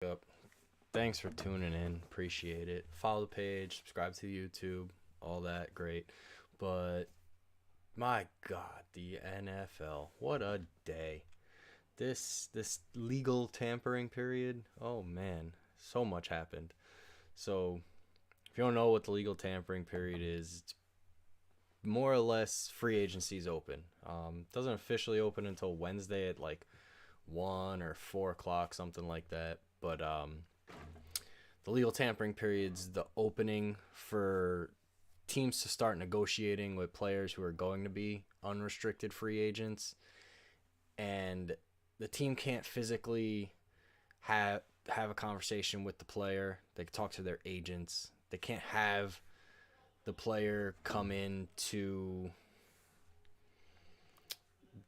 Up. Thanks for tuning in. Appreciate it. Follow the page, subscribe to YouTube, all that great. But my God, the NFL. What a day. This legal tampering period. Oh man, so much happened. So if you don't know what the legal tampering period is, it's more or less free agency's open. Doesn't officially open until Wednesday at like 1 or 4 o'clock, something like that. But the legal tampering period's the opening for teams to start negotiating with players who are going to be unrestricted free agents, and the team can't physically have a conversation with the player. They can talk to their agents. They can't have the player come in to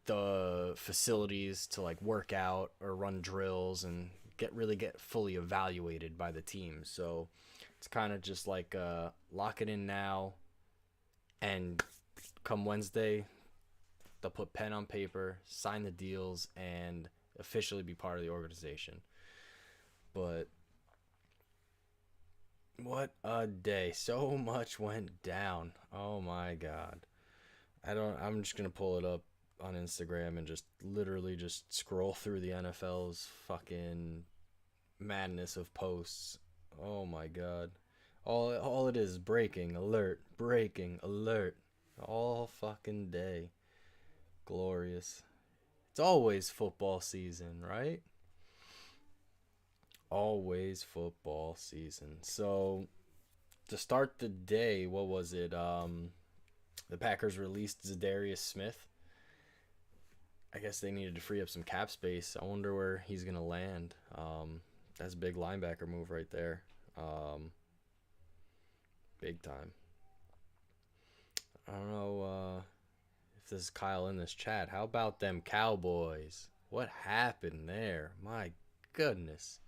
the facilities to like work out or run drills and get fully evaluated by the team. So it's kind of just like lock it in now, and come Wednesday they'll put pen on paper, sign the deals, and officially be part of the organization. But what a day. So much went down. Oh my God. I'm just gonna pull it up on Instagram and just literally just scroll through the NFL's fucking madness of posts. Oh my God. All it is breaking alert all fucking day. Glorious. It's always football season, right? Always football season. So to start the day, what was it? The Packers released Zadarius Smith. I guess they needed to free up some cap space. I wonder where he's gonna land. That's a big linebacker move right there. Big time. I don't know if this is Kyle in this chat. How about them Cowboys? What happened there? My goodness.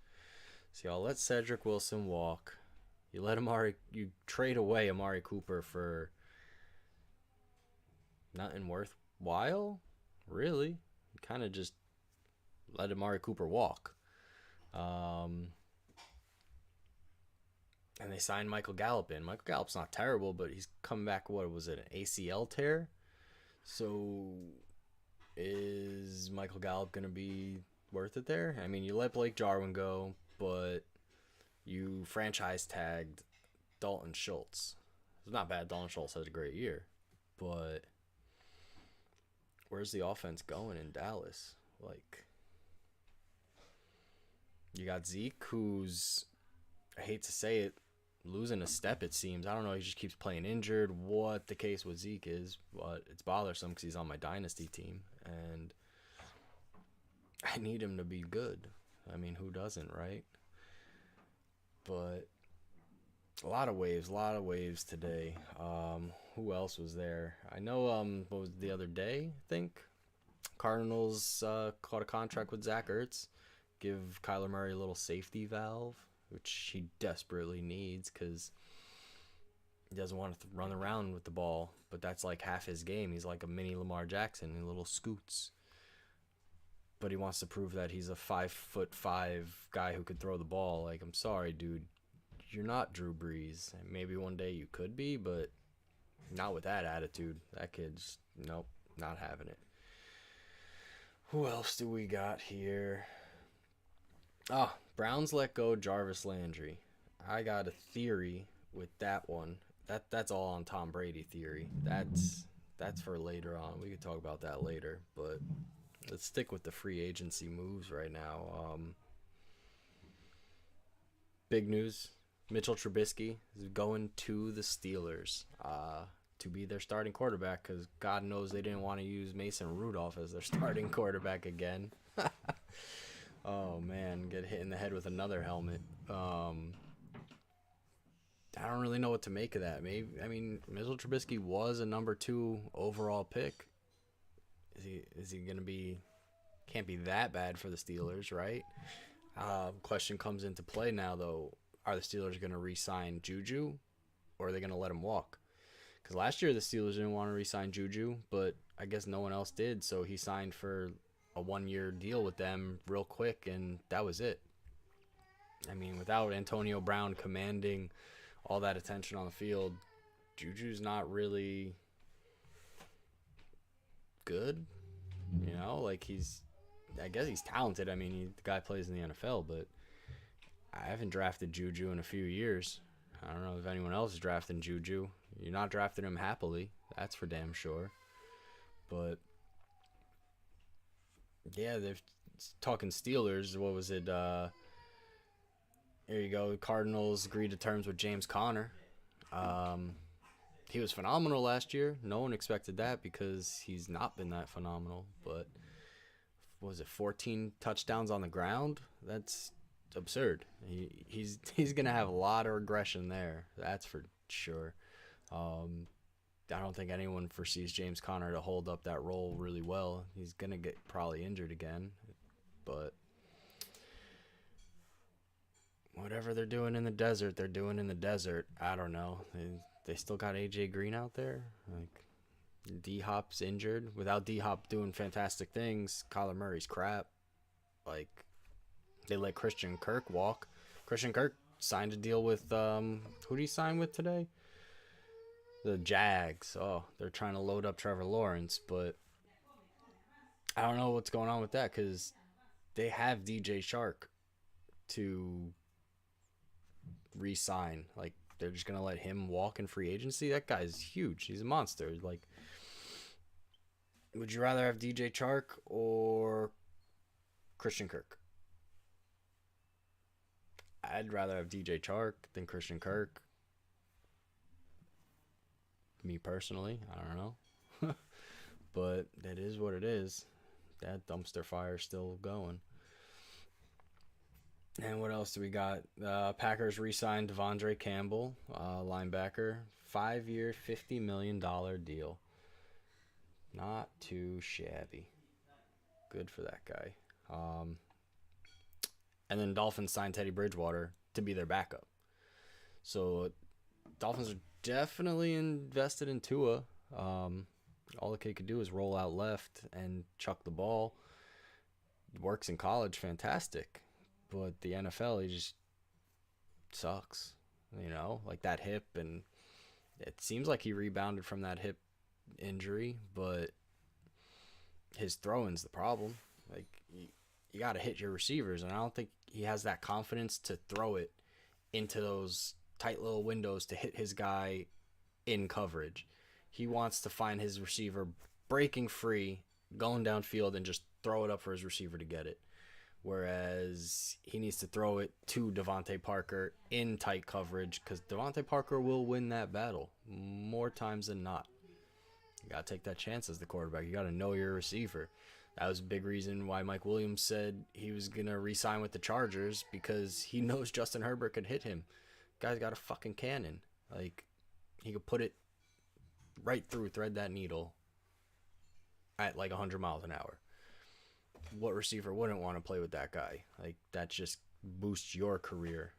So y'all let Cedric Wilson walk. You trade away Amari Cooper for nothing worthwhile? Really? You kind of just let Amari Cooper walk. And they signed Michael Gallup in. Michael Gallup's not terrible, but he's coming back. What was it, an ACL tear? So is Michael Gallup going to be worth it there? I mean, you let Blake Jarwin go, but you franchise tagged Dalton Schultz. It's not bad. Dalton Schultz had a great year, but where's the offense going in Dallas? Like, you got Zeke, who's, I hate to say it, losing a step, it seems. I don't know. He just keeps playing injured. What the case with Zeke is, but it's bothersome because he's on my dynasty team, and I need him to be good. I mean, who doesn't, right? But a lot of waves today. Who else was there? I know. What was the other day? I think Cardinals caught a contract with Zach Ertz, give Kyler Murray a little safety valve, which he desperately needs because he doesn't want to run around with the ball. But that's like half his game. He's like a mini Lamar Jackson in little scoots. But he wants to prove that he's a 5'5" guy who could throw the ball. Like, I'm sorry, dude. You're not Drew Brees. Maybe one day you could be, but not with that attitude. That kid's, nope, not having it. Who else do we got here? Browns let go Jarvis Landry. I got a theory with that one. That's all on Tom Brady theory. That's for later on. We could talk about that later, but let's stick with the free agency moves right now. Big news. Mitchell Trubisky is going to the Steelers to be their starting quarterback because God knows they didn't want to use Mason Rudolph as their starting quarterback again. Oh, man, get hit in the head with another helmet. I don't really know what to make of that. Mitchell Trubisky was a number 2 overall pick. Is he going to be... Can't be that bad for the Steelers, right? Question comes into play now, though. Are the Steelers going to re-sign Juju, or are they going to let him walk? Because last year the Steelers didn't want to re-sign Juju, but I guess no one else did, so he signed for a 1-year deal with them real quick, and that was it. I mean, without Antonio Brown commanding all that attention on the field, Juju's not really good. You know, like I guess he's talented. I mean, the guy plays in the NFL, but I haven't drafted Juju in a few years. I don't know if anyone else is drafting Juju. You're not drafting him happily. That's for damn sure. But yeah, they're talking Steelers. What was it? Here you go. Cardinals agreed to terms with James Conner. Um, he was phenomenal last year. No one expected that because he's not been that phenomenal. But what was it, 14 touchdowns on the ground? That's absurd. He's gonna have a lot of regression there. That's for sure. I don't think anyone foresees James Conner to hold up that role really well. He's gonna get probably injured again, but whatever they're doing in the desert, they're doing in the desert. I don't know. They still got AJ Green out there. Like D Hop's injured. Without D Hop doing fantastic things, Kyler Murray's crap. Like they let Christian Kirk walk. Christian Kirk signed a deal with who did he sign with today? The Jags. Oh, they're trying to load up Trevor Lawrence, but I don't know what's going on with that because they have DJ Shark to re-sign. Like they're just gonna let him walk in free agency. That guy's huge. He's a monster. Like, would you rather have DJ Chark or Christian Kirk? I'd rather have DJ Chark than Christian Kirk. Me personally, I don't know. But that is what it is. That dumpster fire is still going. And what else do we got? Packers re-signed Devondre Campbell, linebacker, 5-year, $50 million deal. Not too shabby. Good for that guy. And then Dolphins signed Teddy Bridgewater to be their backup. So Dolphins are definitely invested in Tua. All the kid could do is roll out left and chuck the ball. It works in college, fantastic. But the NFL, he just sucks. You know, like that hip, and it seems like he rebounded from that hip injury, but his throwing's the problem. Like, you got to hit your receivers, and I don't think he has that confidence to throw it into those tight little windows to hit his guy in coverage. He wants to find his receiver breaking free, going downfield, and just throw it up for his receiver to get it. Whereas he needs to throw it to Devontae Parker in tight coverage because Devontae Parker will win that battle more times than not. You got to take that chance as the quarterback. You got to know your receiver. That was a big reason why Mike Williams said he was going to re-sign with the Chargers because he knows Justin Herbert could hit him. Guy's got a fucking cannon. Like, he could put it right through, thread that needle at like 100 miles an hour. What receiver wouldn't want to play with that guy? Like, that just boosts your career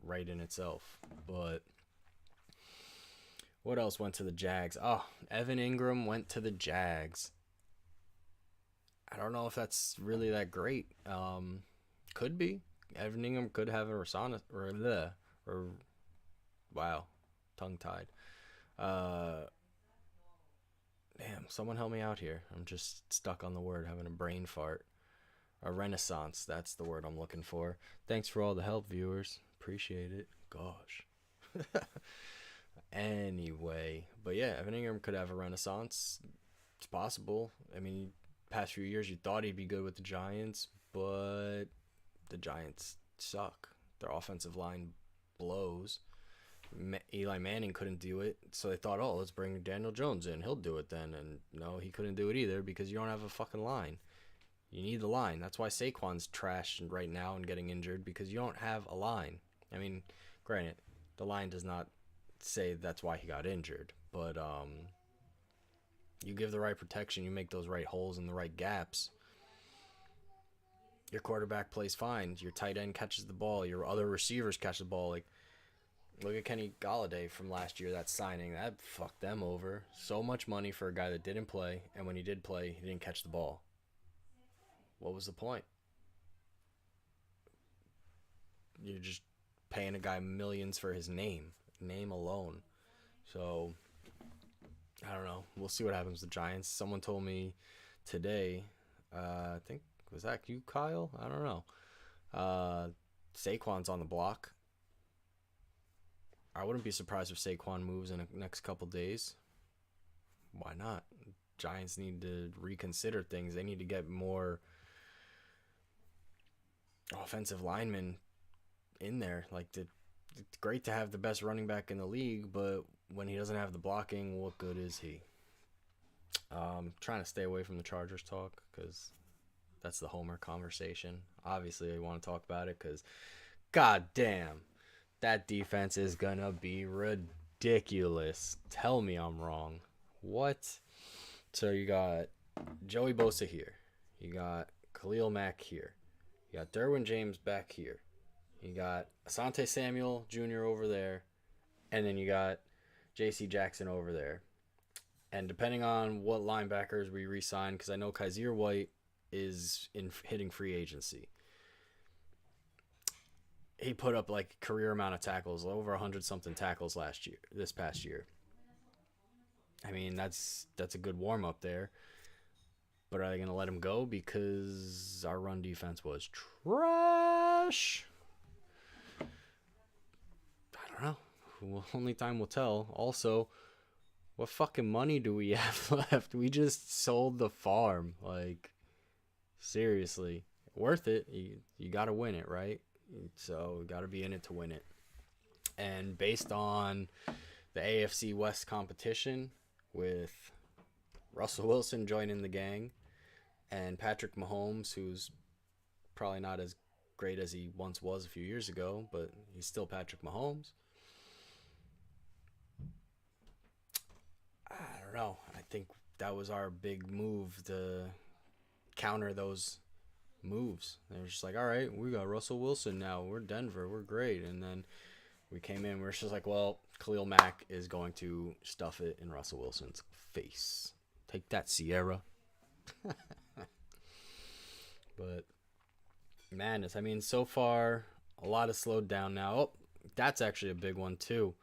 right in itself. But what else went to the Jags? Oh, Evan Ingram went to the Jags. I don't know if that's really that great. Could be. Evan Ingram could have a renaissance or wow, tongue tied. Damn, someone help me out here. I'm just stuck on the word, having a brain fart. A renaissance, that's the word I'm looking for. Thanks for all the help, viewers. Appreciate it. Gosh. Anyway, but yeah, Evan Ingram could have a renaissance. It's possible. I mean, past few years you thought he'd be good with the Giants, but the Giants suck. Their offensive line blows. Eli Manning couldn't do it, so they thought, oh, let's bring Daniel Jones in. He'll do it then. And no, he couldn't do it either because you don't have a fucking line. You need the line. That's why Saquon's trash right now and getting injured because you don't have a line. I mean, granted, the line does not say that's why he got injured, but you give the right protection, you make those right holes and the right gaps, your quarterback plays fine. Your tight end catches the ball. Your other receivers catch the ball. Like, look at Kenny Golladay from last year. That signing, that fucked them over. So much money for a guy that didn't play, and when he did play, he didn't catch the ball. What was the point? you're just paying a guy millions for his name alone. So I don't know. We'll see what happens with the Giants. Someone told me today, I think, was that you, Kyle? I don't know. Saquon's on the block. I wouldn't be surprised if Saquon moves in the next couple days. Why not? Giants need to reconsider things. They need to get more offensive linemen in there. Like, it's great to have the best running back in the league, but when he doesn't have the blocking, what good is he? Trying to stay away from the Chargers talk because that's the Homer conversation. Obviously, I want to talk about it because, god damn, that defense is going to be ridiculous. Tell me I'm wrong. What? So you got Joey Bosa here. You got Khalil Mack here. You got Derwin James back here. You got Asante Samuel Jr. over there. And then you got J.C. Jackson over there. And depending on what linebackers we re-sign, because I know Kaiser White is hitting free agency. He put up like career amount of tackles, over 100-something tackles this past year. I mean, that's a good warm-up there. But are they going to let him go because our run defense was trash? I don't know. Well, only time will tell. Also, what fucking money do we have left? We just sold the farm. Like, seriously. Worth it. You got to win it, right? So, got to be in it to win it. And based on the AFC West competition with Russell Wilson joining the gang and Patrick Mahomes, who's probably not as great as he once was a few years ago, but he's still Patrick Mahomes. I don't know. I think that was our big move to counter those moves. They were just like, all right, we got Russell Wilson now. We're Denver. We're great. And then we came in. We're just like, well, Khalil Mack is going to stuff it in Russell Wilson's face. Take that, Sierra. But madness. I mean, so far, a lot has slowed down now. Oh, that's actually a big one, too.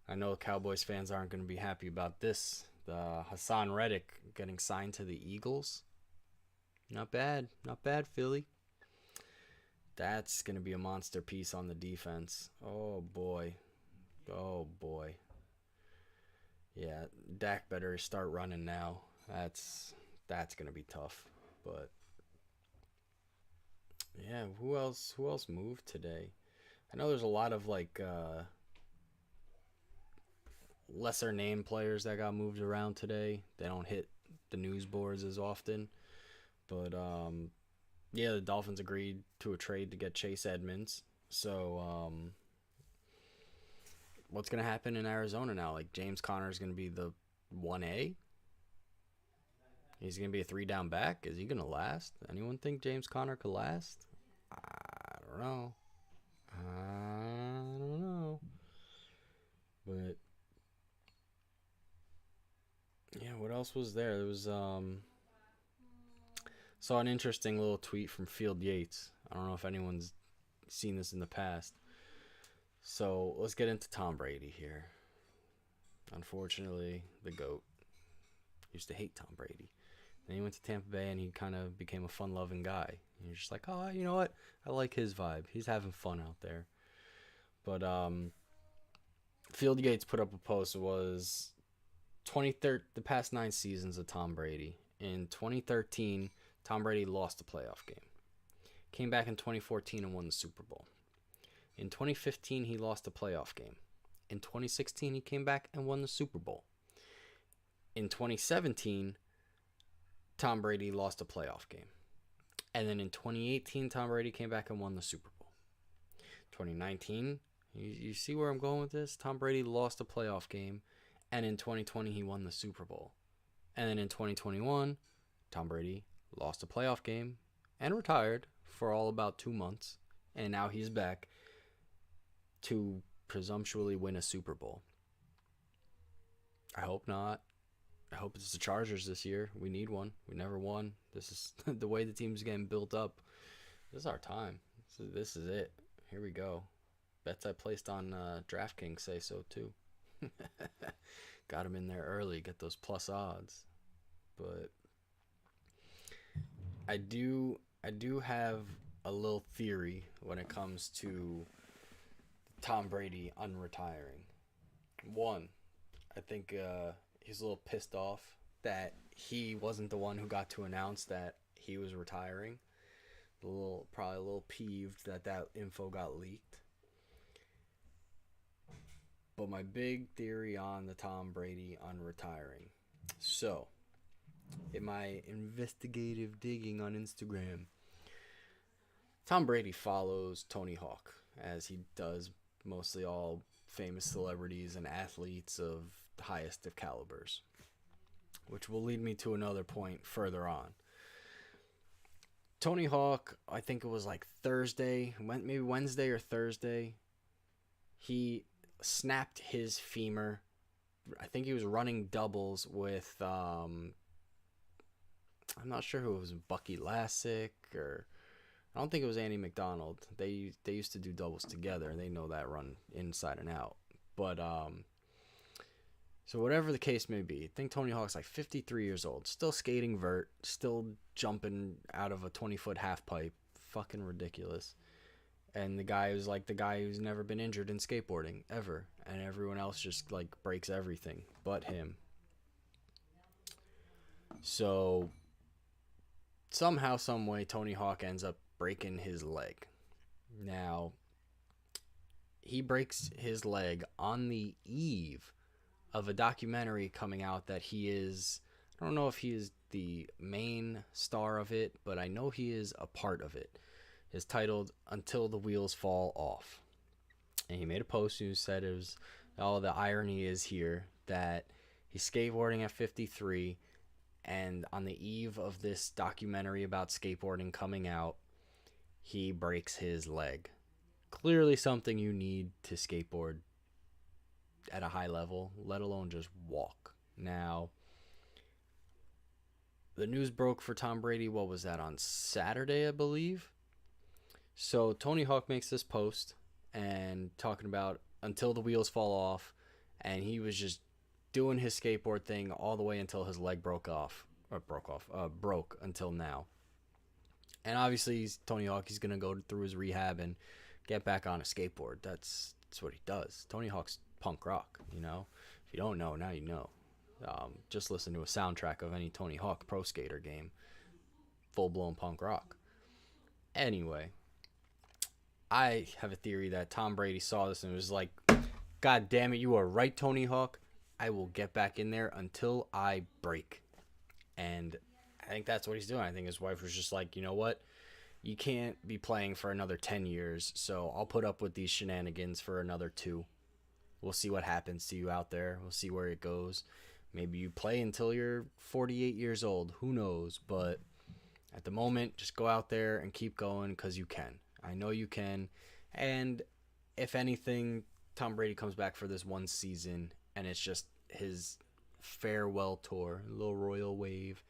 I know Cowboys fans aren't going to be happy about this. The Hassan Reddick getting signed to the Eagles. Not bad. Not bad, Philly. That's going to be a monster piece on the defense. Oh, boy. Oh, boy. Yeah, Dak better start running now. That's going to be tough. But, yeah, who else moved today? I know there's a lot of, like, lesser name players that got moved around today. They don't hit the news boards as often. But, yeah, the Dolphins agreed to a trade to get Chase Edmonds. So, what's going to happen in Arizona now? Like, James Conner is going to be the 1A? He's going to be a 3-down back? Is he going to last? Anyone think James Conner could last? I don't know. But, yeah, what else was there? There was, saw an interesting little tweet from Field Yates. I don't know if anyone's seen this in the past. So let's get into Tom Brady here. Unfortunately, the GOAT. Used to hate Tom Brady. Then he went to Tampa Bay and he kind of became a fun-loving guy. And you're just like, oh, you know what? I like his vibe. He's having fun out there. But Field Yates put up a post. It was the past 9 seasons of Tom Brady. In 2013, Tom Brady lost a playoff game. Came back in 2014 and won the Super Bowl. In 2015, he lost a playoff game. In 2016, he came back and won the Super Bowl. In 2017, Tom Brady lost a playoff game. And then in 2018, Tom Brady came back and won the Super Bowl. 2019, you see where I'm going with this? Tom Brady lost a playoff game. And in 2020, he won the Super Bowl. And then in 2021, Tom Brady lost a playoff game and retired for all about 2 months. And now he's back to presumptuously win a Super Bowl. I hope not. I hope it's the Chargers this year. We need one. We never won. This is the way the team's getting built up. This is our time. This is it. Here we go. Bets I placed on DraftKings say so too. Got him in there early, get those plus odds. But I do have a little theory when it comes to Tom Brady unretiring. One, I think he's a little pissed off that he wasn't the one who got to announce that he was retiring. Probably a little peeved that that info got leaked. But my big theory on the Tom Brady unretiring. So, in my investigative digging on Instagram, Tom Brady follows Tony Hawk, as he does mostly all famous celebrities and athletes of the highest of calibers, which will lead me to another point further on. Tony Hawk, I think it was like Thursday, maybe Wednesday or Thursday, he snapped his femur. I think he was running doubles with, I'm not sure who it was, Bucky Lassick, or I don't think it was Andy McDonald. They used to do doubles together. They know that run inside and out. But so whatever the case may be, I think Tony Hawk's like 53 years old, still skating vert, still jumping out of a 20-foot half pipe, fucking ridiculous. And the guy was like the guy who's never been injured in skateboarding ever, and everyone else just like breaks everything but him. So somehow, some way, Tony Hawk ends up breaking his leg. Now, he breaks his leg on the eve of a documentary coming out that he is, I don't know if he is the main star of it, but I know he is a part of it. It's titled Until the Wheels Fall Off. And he made a post who said it was, all the irony is here that he's skateboarding at 53, and on the eve of this documentary about skateboarding coming out, he breaks his leg. Clearly something you need to skateboard at a high level, let alone just walk. Now, the news broke for Tom Brady, what was that, on Saturday, I believe? So Tony Hawk makes this post and talking about until the wheels fall off, and he was just doing his skateboard thing all the way until his leg broke until now. And obviously, he's Tony Hawk. He's gonna go through his rehab and get back on a skateboard. That's what he does. Tony Hawk's punk rock. You know, if you don't know, now you know. Just listen to a soundtrack of any Tony Hawk Pro Skater game. Full blown punk rock. Anyway, I have a theory that Tom Brady saw this and was like, God damn it, you are right, Tony Hawk. I will get back in there until I break. And I think that's what he's doing. I think his wife was just like, you know what? You can't be playing for another 10 years, so I'll put up with these shenanigans for another 2. We'll see what happens to you out there. We'll see where it goes. Maybe you play until you're 48 years old. Who knows? But at the moment, just go out there and keep going because you can. I know you can. And if anything, Tom Brady comes back for this one season, and it's just his farewell tour, a little royal wave,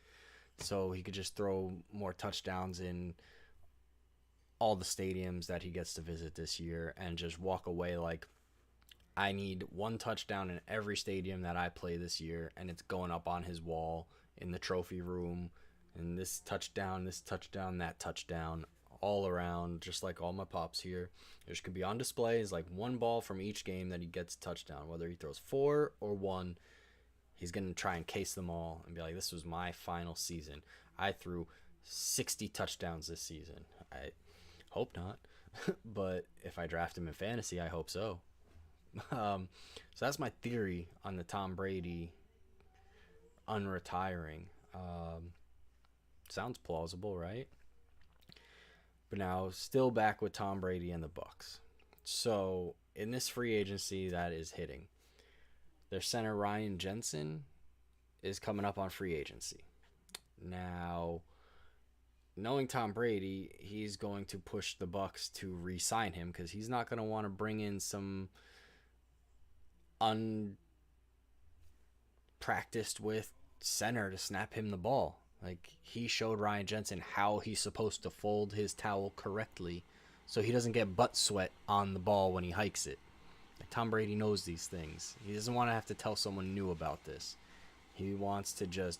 so he could just throw more touchdowns in all the stadiums that he gets to visit this year and just walk away like, I need 1 touchdown in every stadium that I play this year, and it's going up on his wall in the trophy room, and this touchdown, that touchdown, all around, just like all my pops here. There's could be on display is like 1 ball from each game that he gets a touchdown. Whether he throws 4 or 1, he's going to try and case them all and be like, this was my final season. I threw 60 touchdowns this season. I hope not. But if I draft him in fantasy, I hope so. So that's my theory on the Tom Brady unretiring. Sounds plausible, right? But now, still back with Tom Brady and the Bucs. So, in this free agency that is hitting, their center Ryan Jensen is coming up on free agency. Now, knowing Tom Brady, he's going to push the Bucs to re-sign him because he's not going to want to bring in some unpracticed with center to snap him the ball. Like, he showed Ryan Jensen how he's supposed to fold his towel correctly, so he doesn't get butt sweat on the ball when he hikes it. Like, Tom Brady knows these things. He doesn't want to have to tell someone new about this. He wants to just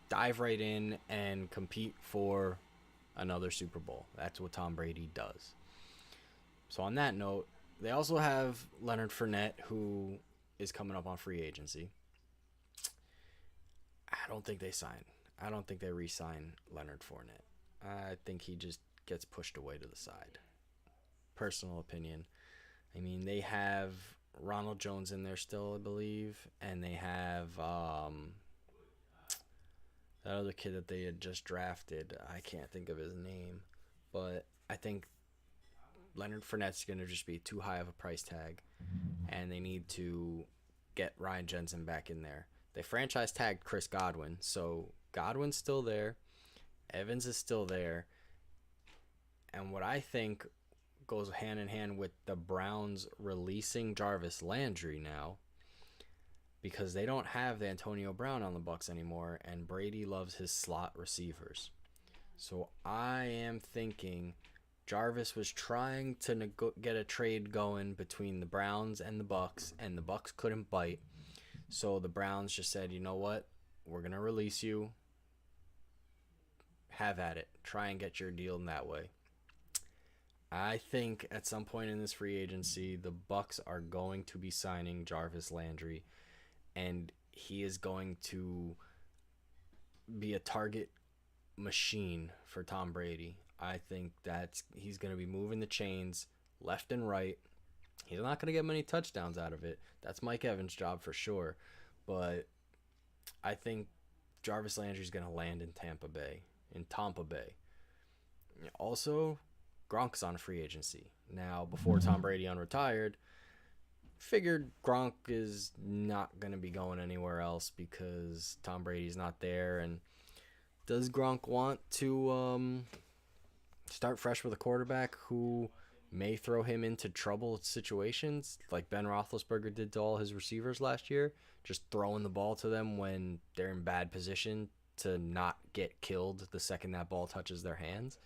dive right in and compete for another Super Bowl. That's what Tom Brady does. So on that note, they also have Leonard Fournette, who is coming up on free agency. I don't think they sign. I don't think they re-sign Leonard Fournette. I think he just gets pushed away to the side. Personal opinion. I mean, they have Ronald Jones in there still, I believe, and they have that other kid that they had just drafted. I can't think of his name, but I think Leonard Fournette's going to just be too high of a price tag, and they need to get Ryan Jensen back in there. They franchise tagged Chris Godwin, so Godwin's still there. Evans is still there. And what I think goes hand in hand with the Browns releasing Jarvis Landry now, because they don't have the Antonio Brown on the Bucs anymore, and Brady loves his slot receivers. So I am thinking Jarvis was trying to get a trade going between the Browns and the Bucs, and the Bucs couldn't bite. So the Browns just said, you know what? We're going to release you. Have at it. Try and get your deal in that way. I think at some point in this free agency, the Bucs are going to be signing Jarvis Landry, and he is going to be a target machine for Tom Brady. I think that he's going to be moving the chains left and right. He's not going to get many touchdowns out of it. That's Mike Evans' job for sure. But I think Jarvis Landry's going to land in Tampa Bay. Also, Gronk's on a free agency. Now, before Tom Brady unretired, figured Gronk is not going to be going anywhere else because Tom Brady's not there. And does Gronk want to start fresh with a quarterback who may throw him into trouble situations like Ben Roethlisberger did to all his receivers last year, just throwing the ball to them when they're in bad position to not get killed the second that ball touches their hands?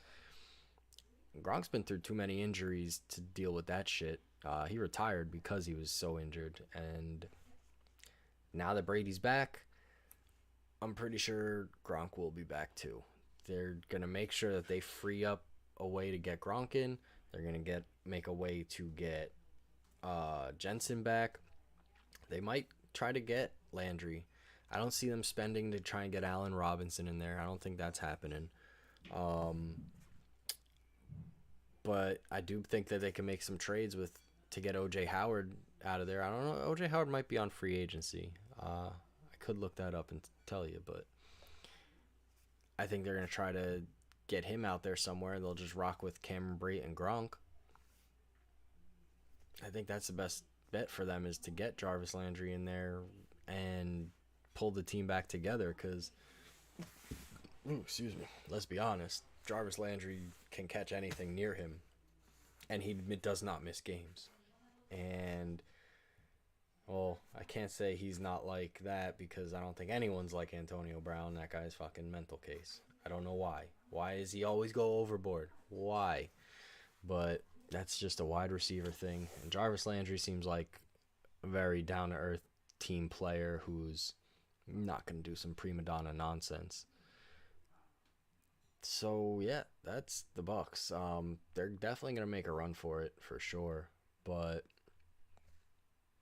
Gronk's been through too many injuries to deal with that shit. He retired because he was so injured, and now that Brady's back, I'm pretty sure Gronk will be back too. They're going to make sure that they free up a way to get Gronk in. They're going to make a way to get Jensen back. They might try to get Landry. I don't see them spending to try and get Allen Robinson in there. I don't think that's happening. But I do think that they can make some trades to get O.J. Howard out of there. I don't know. O.J. Howard might be on free agency. I could look that up and tell you, but I think they're going to try to get him out there somewhere. They'll just rock with Cameron Brate and Gronk. I think that's the best bet for them, is to get Jarvis Landry in there and pull the team back together because, let's be honest, Jarvis Landry can catch anything near him, and he does not miss games. And, well, I can't say he's not like that because I don't think anyone's like Antonio Brown. That guy's fucking mental case. I don't know why. Why does he always go overboard? Why? But that's just a wide receiver thing. And Jarvis Landry seems like a very down-to-earth team player who's not going to do some prima donna nonsense. So, yeah, that's the Bucs. They're definitely going to make a run for it, for sure. But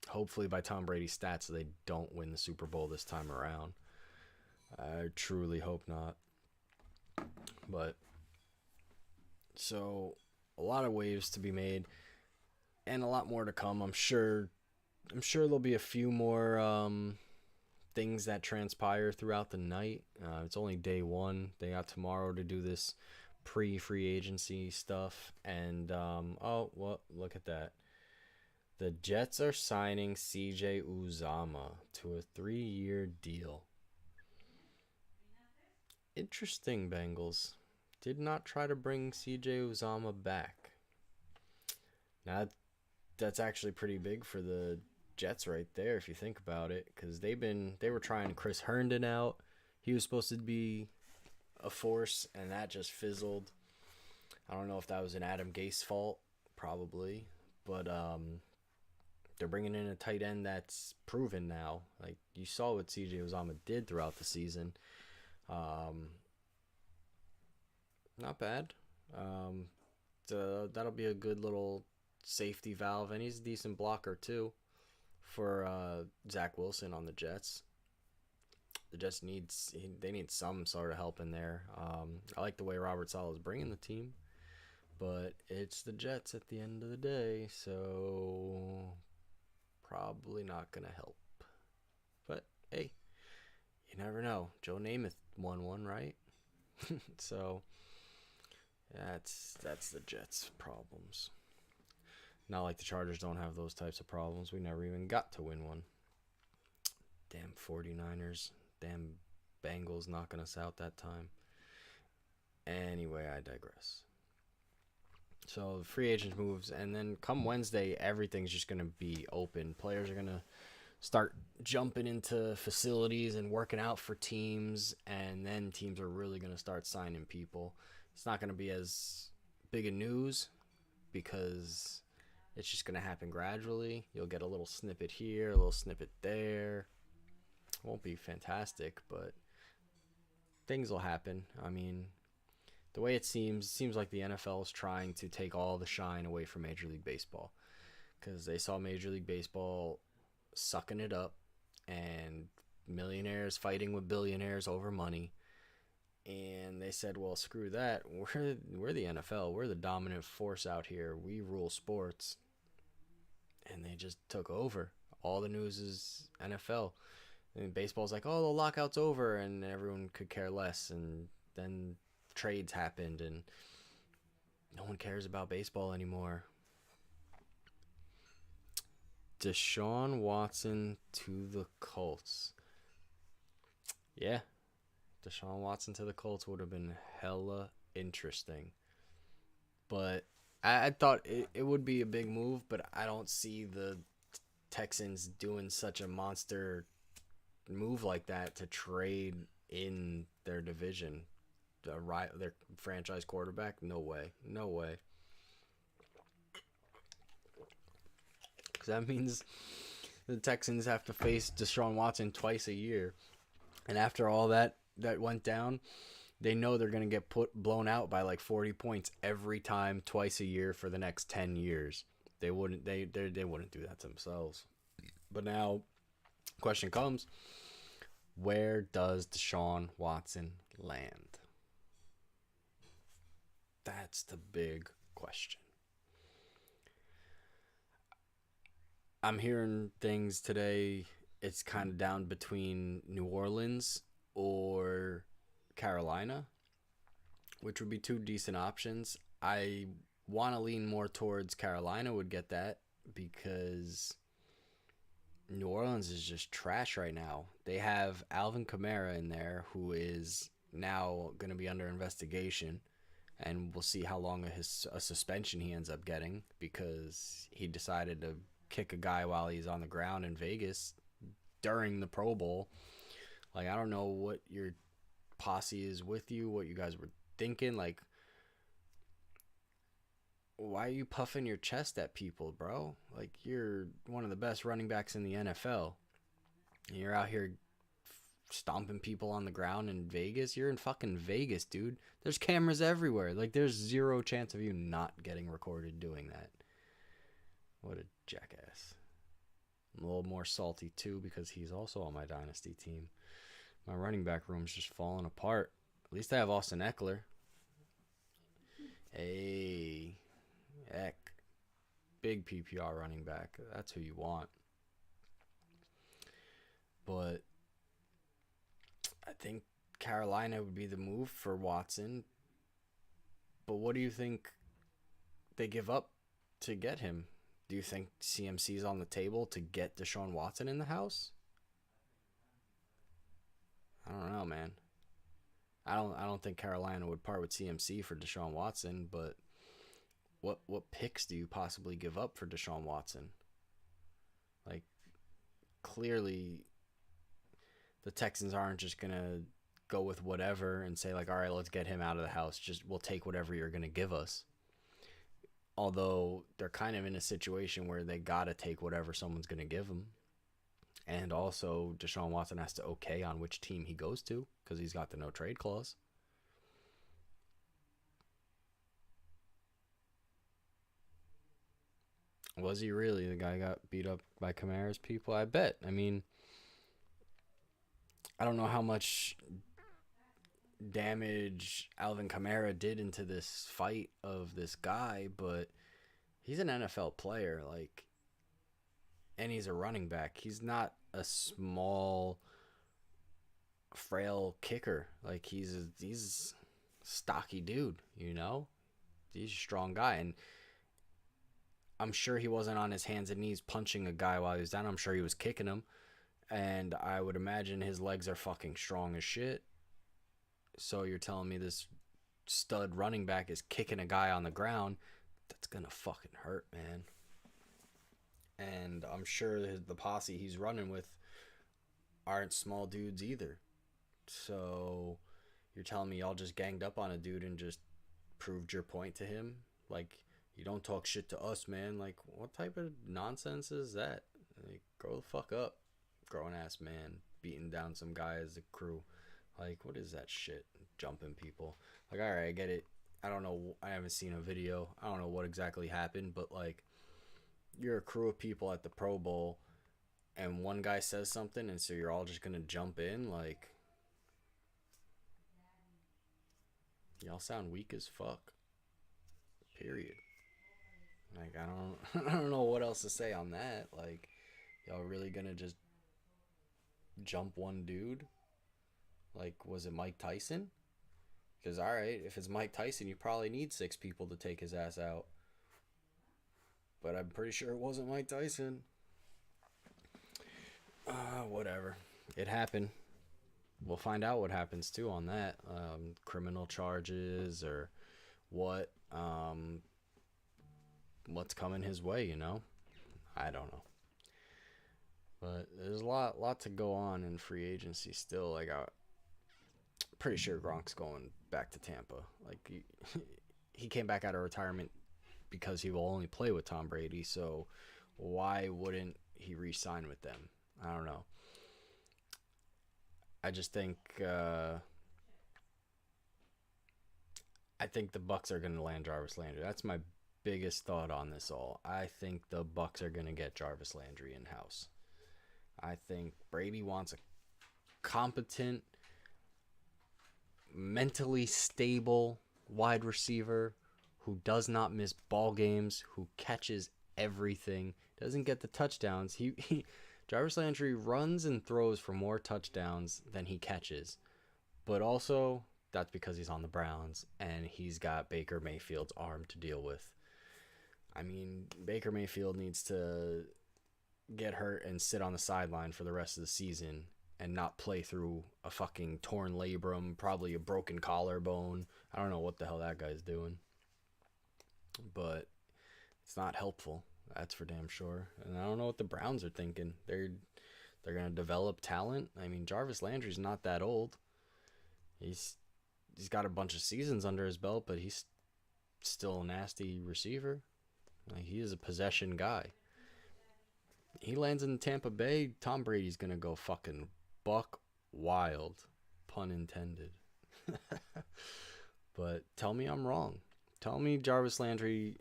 hopefully by Tom Brady's stats, they don't win the Super Bowl this time around. I truly hope not. But, so, a lot of waves to be made and a lot more to come. I'm sure there'll be a few more things that transpire throughout the night. It's only day one. They got tomorrow to do this pre-free agency stuff. And, look at that. The Jets are signing CJ Uzomah to a 3-year deal. Interesting, Bengals. Did not try to bring CJ Uzomah back. Now, that's actually pretty big for the Jets right there, if you think about it, because they were trying Chris Herndon out. He was supposed to be a force, and that just fizzled. I don't know if that was an Adam Gase fault, probably, but they're bringing in a tight end that's proven now. Like you saw what CJ Uzama did throughout the season. Um, Not bad. Um, that'll be a good little safety valve, and he's a decent blocker too for Zach Wilson on the Jets. The Jets they need some sort of help in there. I like the way Robert Saleh is bringing the team, but it's the Jets at the end of the day, so probably not gonna help. But hey, you never know. Joe Namath won one, right? So that's the Jets' problems. Not like the Chargers don't have those types of problems. We never even got to win one. Damn 49ers. Damn Bengals knocking us out that time. Anyway, I digress. So the free agent moves, and then come Wednesday, everything's just going to be open. Players are going to start jumping into facilities and working out for teams, and then teams are really going to start signing people. It's not going to be as big a news because it's just going to happen gradually. You'll get a little snippet here, a little snippet there. It won't be fantastic, but things will happen. I mean, the way it seems like the NFL is trying to take all the shine away from Major League Baseball because they saw Major League Baseball sucking it up and millionaires fighting with billionaires over money. And they said, well, screw that. We're the NFL. We're the dominant force out here. We rule sports. And they just took over. All the news is NFL. And baseball's like, oh, the lockout's over. And everyone could care less. And then trades happened. And no one cares about baseball anymore. Deshaun Watson to the Colts. Yeah. Deshaun Watson to the Colts would have been hella interesting. But I thought it would be a big move, but I don't see the Texans doing such a monster move like that to trade in their division. Their franchise quarterback? No way. No way. Because that means the Texans have to face Deshaun Watson twice a year. And after all that went down, they know they're going to get blown out by like 40 points every time twice a year for the next 10 years. They wouldn't do that to themselves. But now question comes, where does Deshaun Watson land? That's the big question. I'm hearing things today, it's kind of down between New Orleans or Carolina, which would be two decent options. I want to lean more towards Carolina would get that because New Orleans is just trash right now. They have Alvin Kamara in there, who is now going to be under investigation, and we'll see how long a suspension he ends up getting because he decided to kick a guy while he's on the ground in Vegas during the Pro Bowl. Like, I don't know what your posse is with you, what you guys were thinking. Like, why are you puffing your chest at people, bro? Like, you're one of the best running backs in the NFL. And you're out here stomping people on the ground in Vegas. You're in fucking Vegas, dude. There's cameras everywhere. Like, there's zero chance of you not getting recorded doing that. What a jackass. I'm a little more salty, too, because he's also on my dynasty team. My running back room's just falling apart. At least I have Austin Eckler. Hey, Eck. Big PPR running back. That's who you want. But I think Carolina would be the move for Watson. But what do you think they give up to get him? Do you think CMC's on the table to get Deshaun Watson in the house? I don't know, man. I don't think Carolina would part with CMC for Deshaun Watson, but what picks do you possibly give up for Deshaun Watson? Like, clearly the Texans aren't just going to go with whatever and say like, all right, let's get him out of the house. Just we'll take whatever you're gonna give us. Although they're kind of in a situation where they gotta take whatever someone's gonna give them. And also, Deshaun Watson has to okay on which team he goes to because he's got the no trade clause. Was he really? The guy got beat up by Kamara's people? I bet. I mean, I don't know how much damage Alvin Kamara did into this fight of this guy, but he's an NFL player, like, and he's a running back. He's not a small, frail kicker. Like he's a stocky dude, you know. He's a strong guy, and I'm sure he wasn't on his hands and knees punching a guy while he was down. I'm sure he was kicking him, and I would imagine his legs are fucking strong as shit. So you're telling me this stud running back is kicking a guy on the ground? That's gonna fucking hurt, man. And I'm sure the posse he's running with aren't small dudes either. So you're telling me y'all just ganged up on a dude and just proved your point to him? Like, you don't talk shit to us, man. Like, what type of nonsense is that? Like, grow the fuck up, grown ass man, beating down some guy as a crew. Like, what is that shit? Jumping people. Like, all right, I get it. I don't know. I haven't seen a video. I don't know what exactly happened, but like, you're a crew of people at the Pro Bowl, and one guy says something, and so you're all just gonna jump in. Like, y'all sound weak as fuck. Period. Like, I don't, I don't know what else to say on that. Like, y'all really gonna just jump one dude? Like, was it Mike Tyson? Because, all right, if it's Mike Tyson, you probably need 6 people to take his ass out. But I'm pretty sure it wasn't Mike Tyson. Whatever. It happened. We'll find out what happens, too, on that. Criminal charges or what. What's coming his way, you know? I don't know. But there's a lot to go on in free agency still. Like, I'm pretty sure Gronk's going back to Tampa. Like, he came back out of retirement because he will only play with Tom Brady. So why wouldn't he re-sign with them? I don't know. I just think the Bucks are going to land Jarvis Landry. That's my biggest thought on this all. I think the Bucks are going to get Jarvis Landry in house. I think Brady wants a competent, mentally stable wide receiver who does not miss ball games, who catches everything, doesn't get the touchdowns. Jarvis Landry runs and throws for more touchdowns than he catches. But also, that's because he's on the Browns and he's got Baker Mayfield's arm to deal with. I mean, Baker Mayfield needs to get hurt and sit on the sideline for the rest of the season and not play through a fucking torn labrum, probably a broken collarbone. I don't know what the hell that guy's doing. But it's not helpful. That's for damn sure. And I don't know what the Browns are thinking. They're going to develop talent. I mean, Jarvis Landry's not that old. He's got a bunch of seasons under his belt, but he's still a nasty receiver. Like, he is a possession guy. He lands in Tampa Bay, Tom Brady's going to go fucking buck wild. Pun intended. But tell me I'm wrong. Tell me Jarvis Landry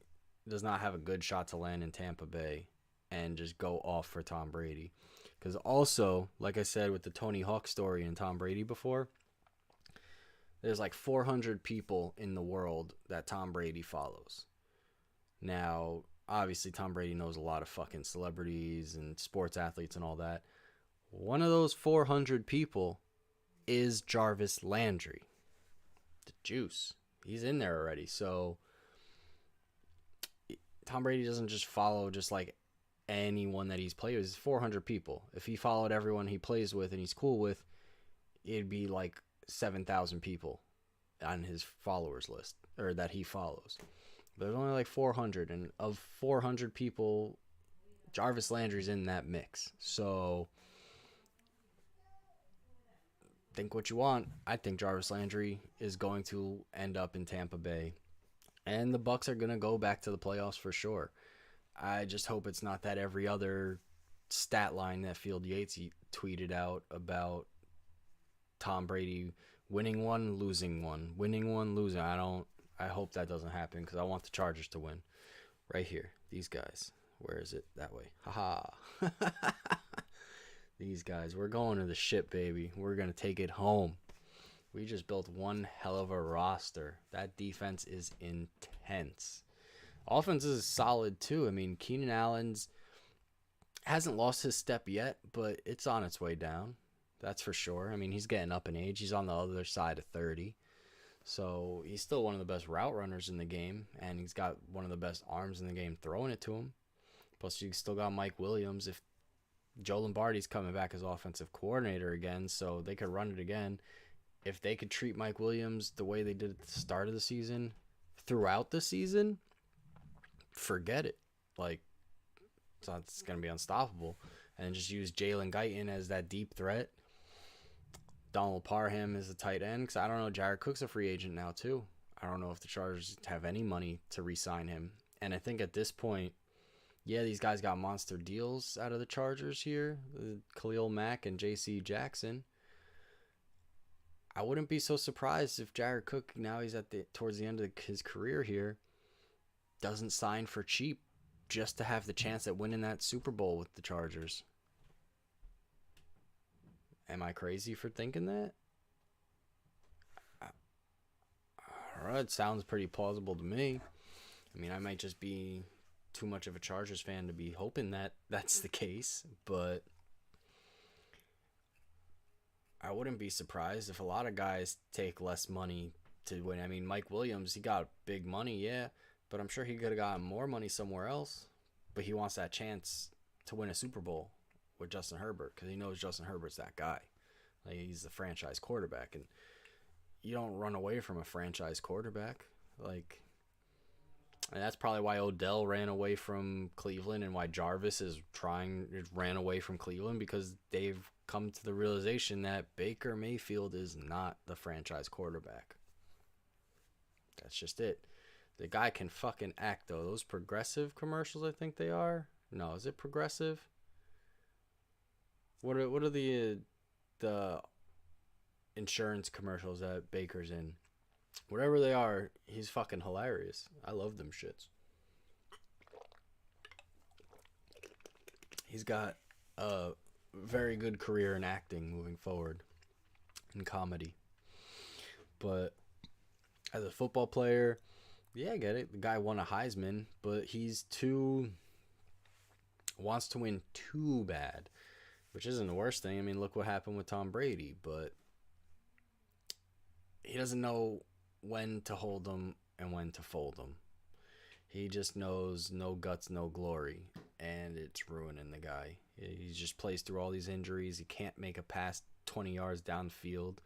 does not have a good shot to land in Tampa Bay and just go off for Tom Brady. Because also, like I said with the Tony Hawk story and Tom Brady before, there's like 400 people in the world that Tom Brady follows. Now, obviously, Tom Brady knows a lot of fucking celebrities and sports athletes and all that. One of those 400 people is Jarvis Landry. The juice. He's in there already. So Tom Brady doesn't just follow just like anyone that he's played with. It's 400 people. If he followed everyone he plays with and he's cool with, it'd be like 7,000 people on his followers list, or that he follows. But there's only like 400, and of 400 people, Jarvis Landry's in that mix. So think what you want. I think Jarvis Landry is going to end up in Tampa Bay, and the Bucks are going to go back to the playoffs for sure. I just hope it's not that every other stat line that Field Yates tweeted out about Tom Brady winning one, losing one, winning one, losing. I hope that doesn't happen because I want the Chargers to win. Right here, these guys. Where is it? That way. Haha. These guys. We're going to the ship, baby. We're going to take it home. We just built one hell of a roster. That defense is intense. Offense is solid, too. I mean, Keenan Allen's hasn't lost his step yet, but it's on its way down. That's for sure. I mean, he's getting up in age. He's on the other side of 30. So he's still one of the best route runners in the game, and he's got one of the best arms in the game throwing it to him. Plus, you still got Mike Williams. If Joe Lombardi's coming back as offensive coordinator again, so they could run it again. If they could treat Mike Williams the way they did at the start of the season, throughout the season, forget it. Like, it's going to be unstoppable. And just use Jalen Guyton as that deep threat. Donald Parham is a tight end, because I don't know, Jared Cook's a free agent now too. I don't know if the Chargers have any money to re-sign him. And I think at this point, yeah, these guys got monster deals out of the Chargers here. Khalil Mack and J.C. Jackson. I wouldn't be so surprised if Jared Cook, now he's towards the end of his career here, doesn't sign for cheap just to have the chance at winning that Super Bowl with the Chargers. Am I crazy for thinking that? It sounds pretty plausible to me. I mean, I might just be too much of a Chargers fan to be hoping that that's the case, but I wouldn't be surprised if a lot of guys take less money to win. I mean, Mike Williams, he got big money, yeah, but I'm sure he could have gotten more money somewhere else. But he wants that chance to win a Super Bowl with Justin Herbert because he knows Justin Herbert's that guy. Like, he's the franchise quarterback, and you don't run away from a franchise quarterback. Like, and that's probably why Odell ran away from Cleveland and why Jarvis ran away from Cleveland, because they've come to the realization that Baker Mayfield is not the franchise quarterback. That's just it. The guy can fucking act, though. Those Progressive commercials, I think they are. No, is it Progressive? What are the insurance commercials that Baker's in? Whatever they are, he's fucking hilarious. I love them shits. He's got a very good career in acting moving forward, in comedy. But as a football player, yeah, I get it. The guy won a Heisman, but wants to win too bad, which isn't the worst thing. I mean, look what happened with Tom Brady, but he doesn't know when to hold them and when to fold them. He just knows no guts, no glory, and it's ruining the guy. He just plays through all these injuries. He can't make a pass 20 yards downfield.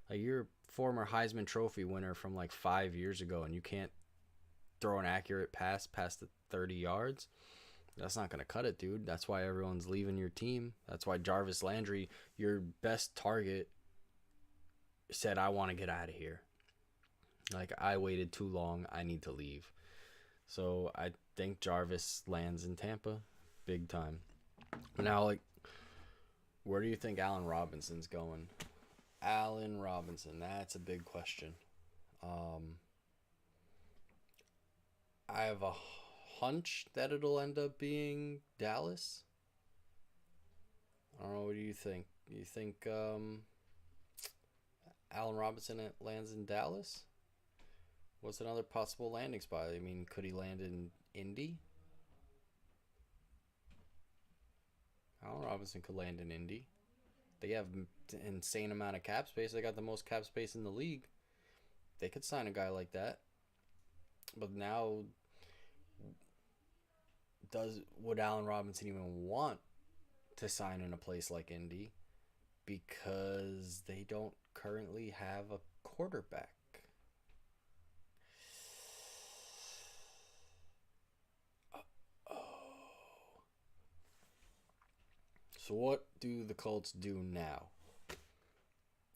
Like, you're a former Heisman Trophy winner from like 5 years ago, and you can't throw an accurate pass past the 30 yards. That's not going to cut it, dude. That's why everyone's leaving your team. That's why Jarvis Landry, your best target, said, I want to get out of here. Like, I waited too long. I need to leave. So I think Jarvis lands in Tampa big time. Now, like, where do you think Allen Robinson's going? Allen Robinson, that's a big question. I have a hunch that it'll end up being Dallas. I don't know. What do you think? You think Allen Robinson lands in Dallas? What's another possible landing spot? I mean, could he land in Indy? Allen Robinson could land in Indy. They have an insane amount of cap space. They got the most cap space in the league. They could sign a guy like that. But now, would Allen Robinson even want to sign in a place like Indy? Because they don't currently have a quarterback. So what do the Colts do now?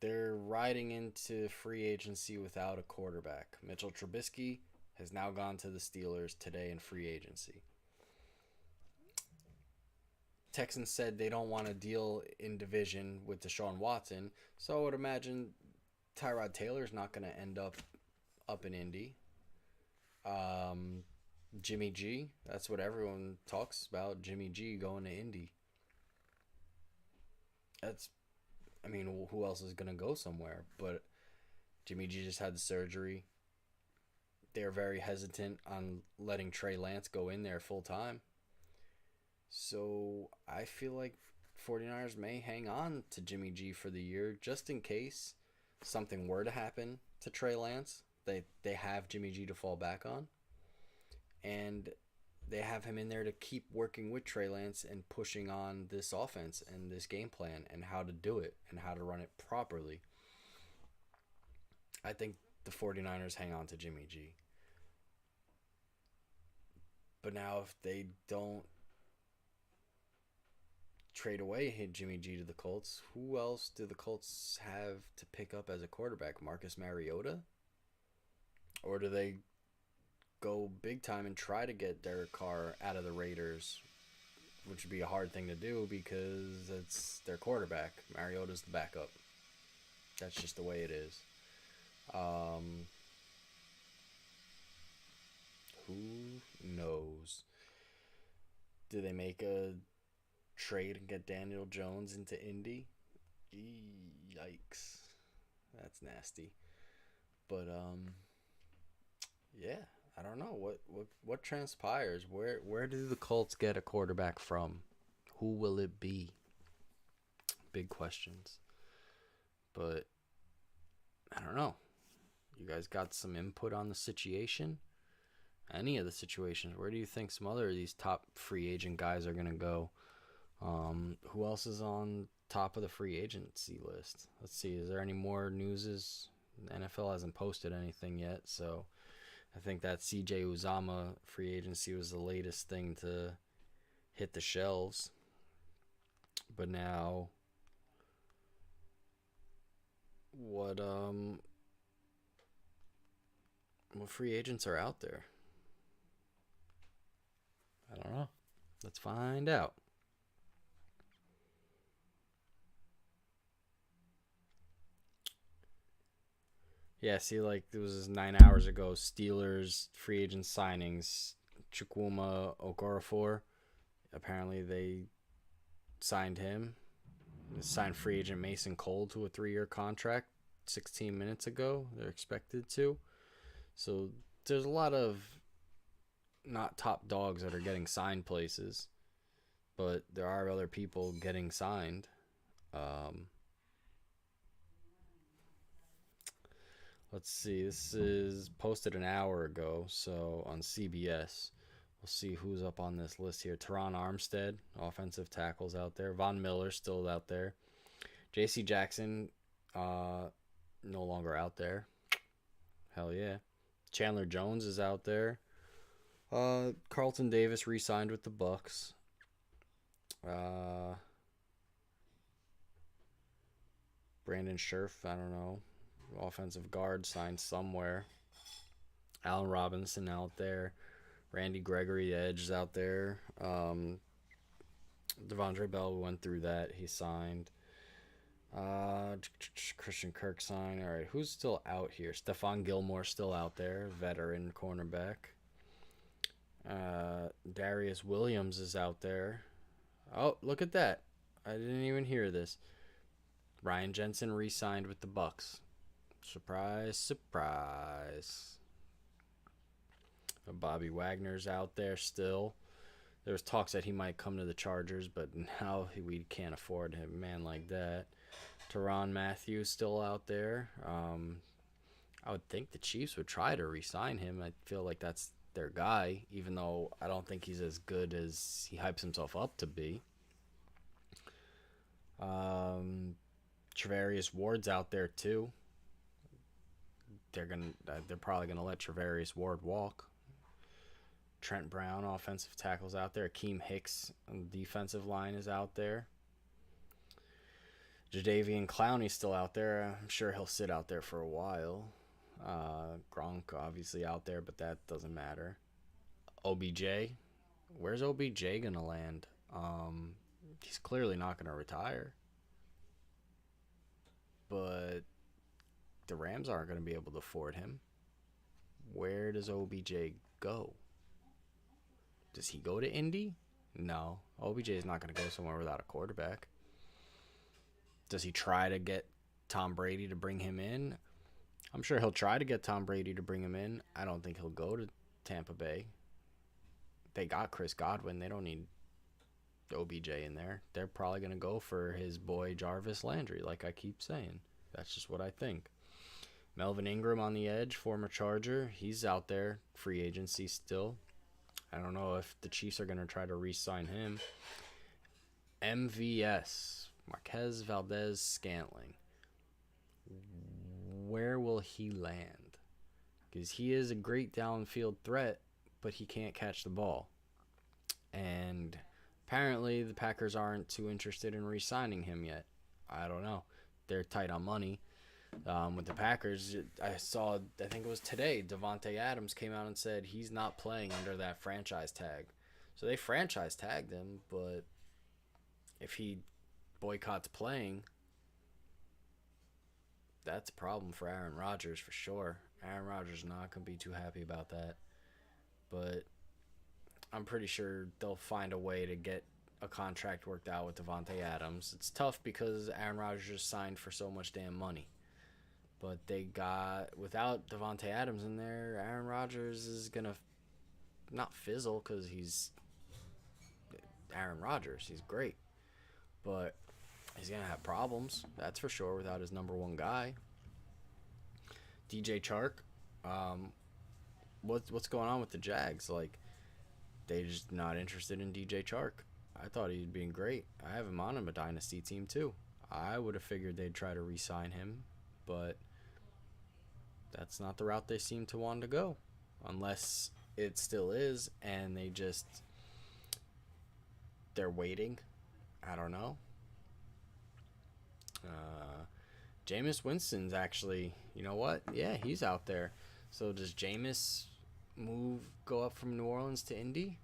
They're riding into free agency without a quarterback. Mitchell Trubisky has now gone to the Steelers today in free agency. Texans said they don't want to deal in division with Deshaun Watson, so I would imagine Tyrod Taylor's not going to end up in Indy. Um, Jimmy G, that's what everyone talks about. Jimmy G going to Indy. That's, I mean, who else is going to go somewhere? But Jimmy G just had the surgery. They're very hesitant on letting Trey Lance go in there full time. So I feel like 49ers may hang on to Jimmy G for the year just in case something were to happen to Trey Lance. They have Jimmy G to fall back on. And they have him in there to keep working with Trey Lance and pushing on this offense and this game plan and how to do it and how to run it properly. I think the 49ers hang on to Jimmy G. But now if they don't trade away Jimmy G to the Colts, who else do the Colts have to pick up as a quarterback? Marcus Mariota? Or do they go big time and try to get Derek Carr out of the Raiders, which would be a hard thing to do because it's their quarterback. Mariota's the backup. That's just the way it is. Who knows? Do they make a trade and get Daniel Jones into Indy? Yikes. That's nasty. But yeah, I don't know what transpires. Where do the Colts get a quarterback from? Who will it be? Big questions. But I don't know. You guys got some input on the situation? Any of the situations? Where do you think some other of these top free agent guys are gonna go? Who else is on top of the free agency list? Let's see. Is there any more news? The NFL hasn't posted anything yet, so I think that CJ Uzama free agency was the latest thing to hit the shelves. But now, what free agents are out there? I don't know. Let's find out. Yeah, see, like, it was 9 hours ago. Steelers free agent signings. Chukwuma Okorafor. Apparently, they signed him. They signed free agent Mason Cole to a 3-year contract 16 minutes ago. They're expected to. So, there's a lot of not top dogs that are getting signed places. But there are other people getting signed. Let's see. This is posted an hour ago, so on CBS. We'll see who's up on this list here. Teron Armstead, offensive tackles out there. Von Miller still out there. J.C. Jackson, no longer out there. Hell yeah. Chandler Jones is out there. Carlton Davis re-signed with the Bucks. Brandon Scherf, I don't know. Offensive guard signed somewhere. Allen Robinson out there. Randy Gregory, edge, is out there. Devondre Bell, we went through that. He signed. Christian Kirk signed. All right, who's still out here? Stephon Gilmore still out there. Veteran cornerback. Darius Williams is out there. Oh, look at that. I didn't even hear this. Ryan Jensen re-signed with the Bucks. Surprise, surprise. Bobby Wagner's out there still. There was talks that he might come to the Chargers, but now we can't afford a man like that. Tyrann Mathieu still out there. I would think the Chiefs would try to re-sign him. I feel like that's their guy, even though I don't think he's as good as he hypes himself up to be. Travarius Ward's out there too. They're probably gonna let Travarius Ward walk. Trent Brown, offensive tackles out there. Akeem Hicks on the defensive line is out there. Jadavian Clowney's still out there. I'm sure he'll sit out there for a while. Gronk obviously out there, but that doesn't matter. OBJ, where's OBJ gonna land? He's clearly not gonna retire, but the Rams aren't gonna be able to afford him. Where does OBJ go? Does he go to Indy? No, OBJ is not gonna go somewhere without a quarterback. Does he try to get Tom Brady to bring him in? I'm sure he'll try to get Tom Brady to bring him in. I don't think he'll go to Tampa Bay. They got Chris Godwin. They don't need OBJ in there. They're probably going to go for his boy Jarvis Landry, like I keep saying. That's just what I think. Melvin Ingram on the edge, former Charger. He's out there, free agency still. I don't know if the Chiefs are going to try to re-sign him. MVS, Marquez Valdez Scantling. Where will he land? Because he is a great downfield threat, but he can't catch the ball. And apparently the Packers aren't too interested in re-signing him yet. I don't know. They're tight on money. With the Packers, I think it was today, Devontae Adams came out and said he's not playing under that franchise tag. So they franchise tagged him, but if he boycotts playing, that's a problem for Aaron Rodgers for sure. Aaron Rodgers is not going to be too happy about that. But I'm pretty sure they'll find a way to get a contract worked out with Devontae Adams. It's tough because Aaron Rodgers just signed for so much damn money. But without Devontae Adams in there, Aaron Rodgers is going to not fizzle because he's Aaron Rodgers. He's great. But he's going to have problems, that's for sure, without his number one guy. DJ Chark, what's going on with the Jags? Like, they just not interested in DJ Chark. I thought he'd been great. I have him on a dynasty team too. I would have figured they'd try to re-sign him, but that's not the route they seem to want to go, unless it still is, and they're waiting. I don't know. Jameis Winston's actually, you know what? Yeah, he's out there. So does Jameis go up from New Orleans to Indy?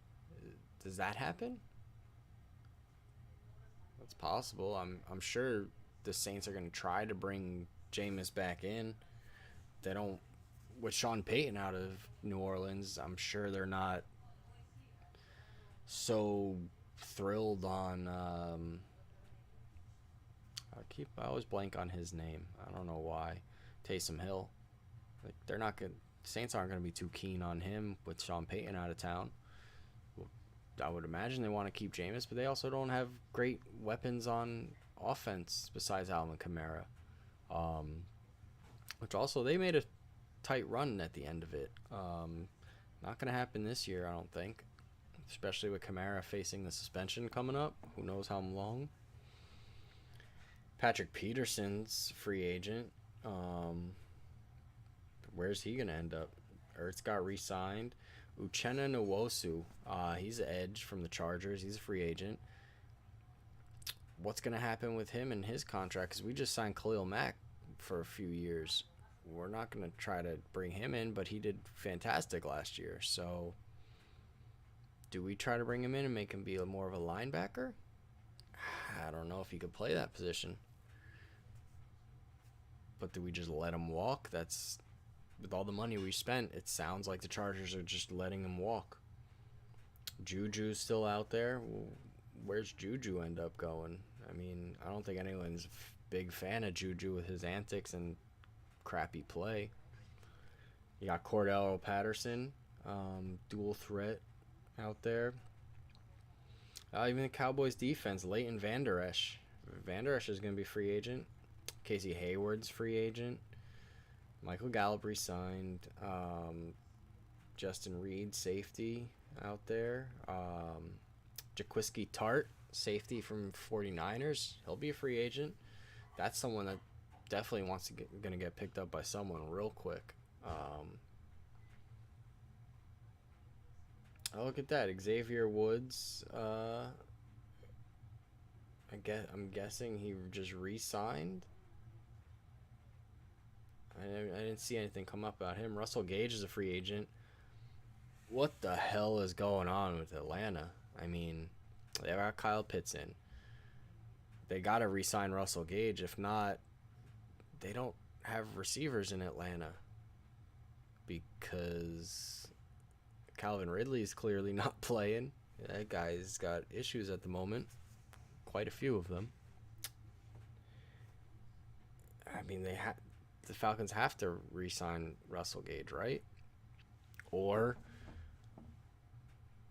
Does that happen? That's possible. I'm sure the Saints are going to try to bring Jameis back in. They don't, with Sean Payton out of New Orleans, I'm sure they're not so thrilled on I always blank on his name. I don't know why. Taysom Hill. Like, they're not good. Saints aren't going to be too keen on him with Sean Payton out of town. I would imagine they want to keep Jameis, but they also don't have great weapons on offense besides Alvin Kamara. Which also, they made a tight run at the end of it. Not going to happen this year, I don't think. Especially with Kamara facing the suspension coming up. Who knows how long. Patrick Peterson's free agent. Where's he going to end up? Ertz got re-signed. Uchenna Nwosu, he's an edge from the Chargers. He's a free agent. What's going to happen with him and his contract? Because we just signed Khalil Mack for a few years. We're not going to try to bring him in, but he did fantastic last year. So do we try to bring him in and make him be more of a linebacker? I don't know if he could play that position. But do we just let him walk? That's, with all the money we spent, it sounds like the Chargers are just letting him walk. Juju's still out there. Where's Juju end up going? I mean, I don't think anyone's a big fan of Juju with his antics and crappy play. You got Cordell Patterson, dual threat out there. Even the Cowboys defense, Leighton Vander Esch. Vander Esch is going to be free agent. Casey Hayward's free agent. Michael Gallup re-signed. Justin Reed, safety out there. Jaquiski Tart, safety from 49ers. He'll be a free agent. That's someone that definitely going to get picked up by someone real quick. Oh, look at that. Xavier Woods. I I'm guessing he just re-signed. I didn't see anything come up about him. Russell Gage is a free agent. What the hell is going on with Atlanta? I mean, they got Kyle Pitts in. They got to re-sign Russell Gage. If not, they don't have receivers in Atlanta because Calvin Ridley is clearly not playing. That guy's got issues at the moment. Quite a few of them. I mean, the Falcons have to re-sign Russell Gage, right? Or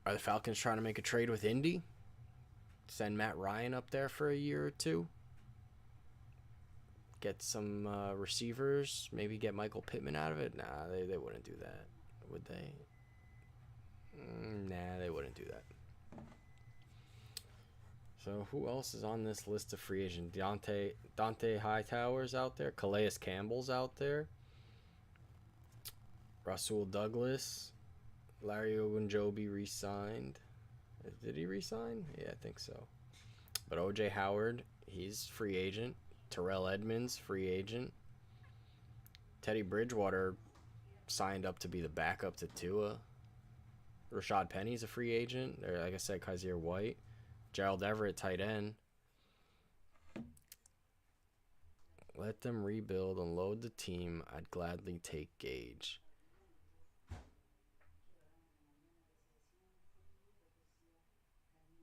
are the Falcons trying to make a trade with Indy? Send Matt Ryan up there for a year or two? Get some receivers? Maybe get Michael Pittman out of it? Nah, they wouldn't do that. Would they? Nah, they wouldn't do that. So who else is on this list of free agents? Dante Hightower's out there. Calais Campbell's out there. Rasul Douglas. Larry Ogunjobi re-signed. Did he re-sign? Yeah, I think so. But O.J. Howard, he's free agent. Terrell Edmonds, free agent. Teddy Bridgewater signed up to be the backup to Tua. Rashad Penny's a free agent. Or like I said, Kaiser White. Gerald Everett, tight end. Let them rebuild and load the team. I'd gladly take Gage.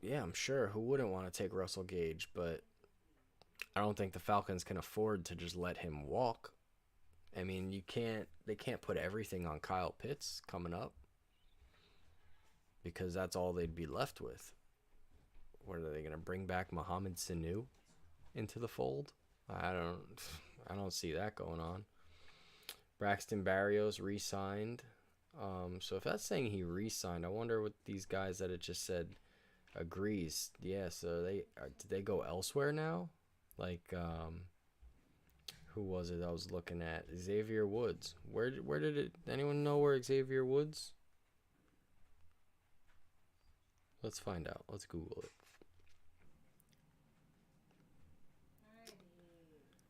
Yeah, I'm sure. Who wouldn't want to take Russell Gage? But I don't think the Falcons can afford to just let him walk. I mean, they can't put everything on Kyle Pitts coming up because that's all they'd be left with. What are they going to bring back Mohamed Sanu into the fold? I don't see that going on. Braxton Berrios re-signed. So if that's saying he re-signed, I wonder what these guys that it just said agrees. Yeah, so did they go elsewhere now? Like who was it I was looking at? Xavier Woods. Where did it? Anyone know where Xavier Woods? Let's find out. Let's Google it.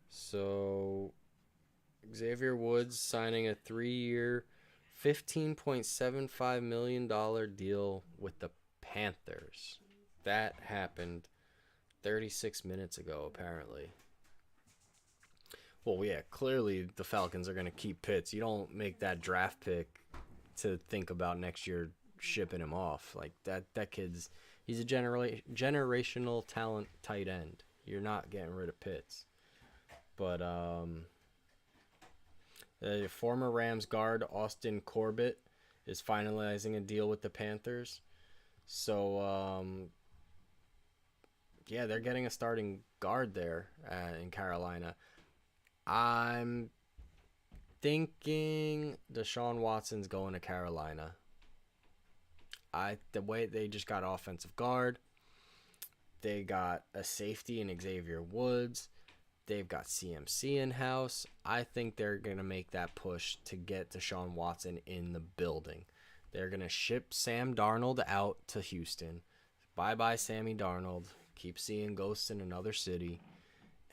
So Xavier Woods signing a 3-year, $15.75 million deal with the Panthers. That happened 36 minutes ago, apparently. Well, yeah, clearly the Falcons are going to keep Pitts. You don't make that draft pick to think about next year shipping him off. Like that kid's, he's a generational talent tight end. You're not getting rid of Pitts. But the former Rams guard Austin Corbett is finalizing a deal with the Panthers. So yeah, they're getting a starting guard there in Carolina. I'm thinking Deshaun Watson's going to Carolina. The way they just got offensive guard, they got a safety in Xavier Woods. They've got CMC in-house. I think they're going to make that push to get Deshaun Watson in the building. They're going to ship Sam Darnold out to Houston. Bye-bye, Sammy Darnold. Keep seeing ghosts in another city.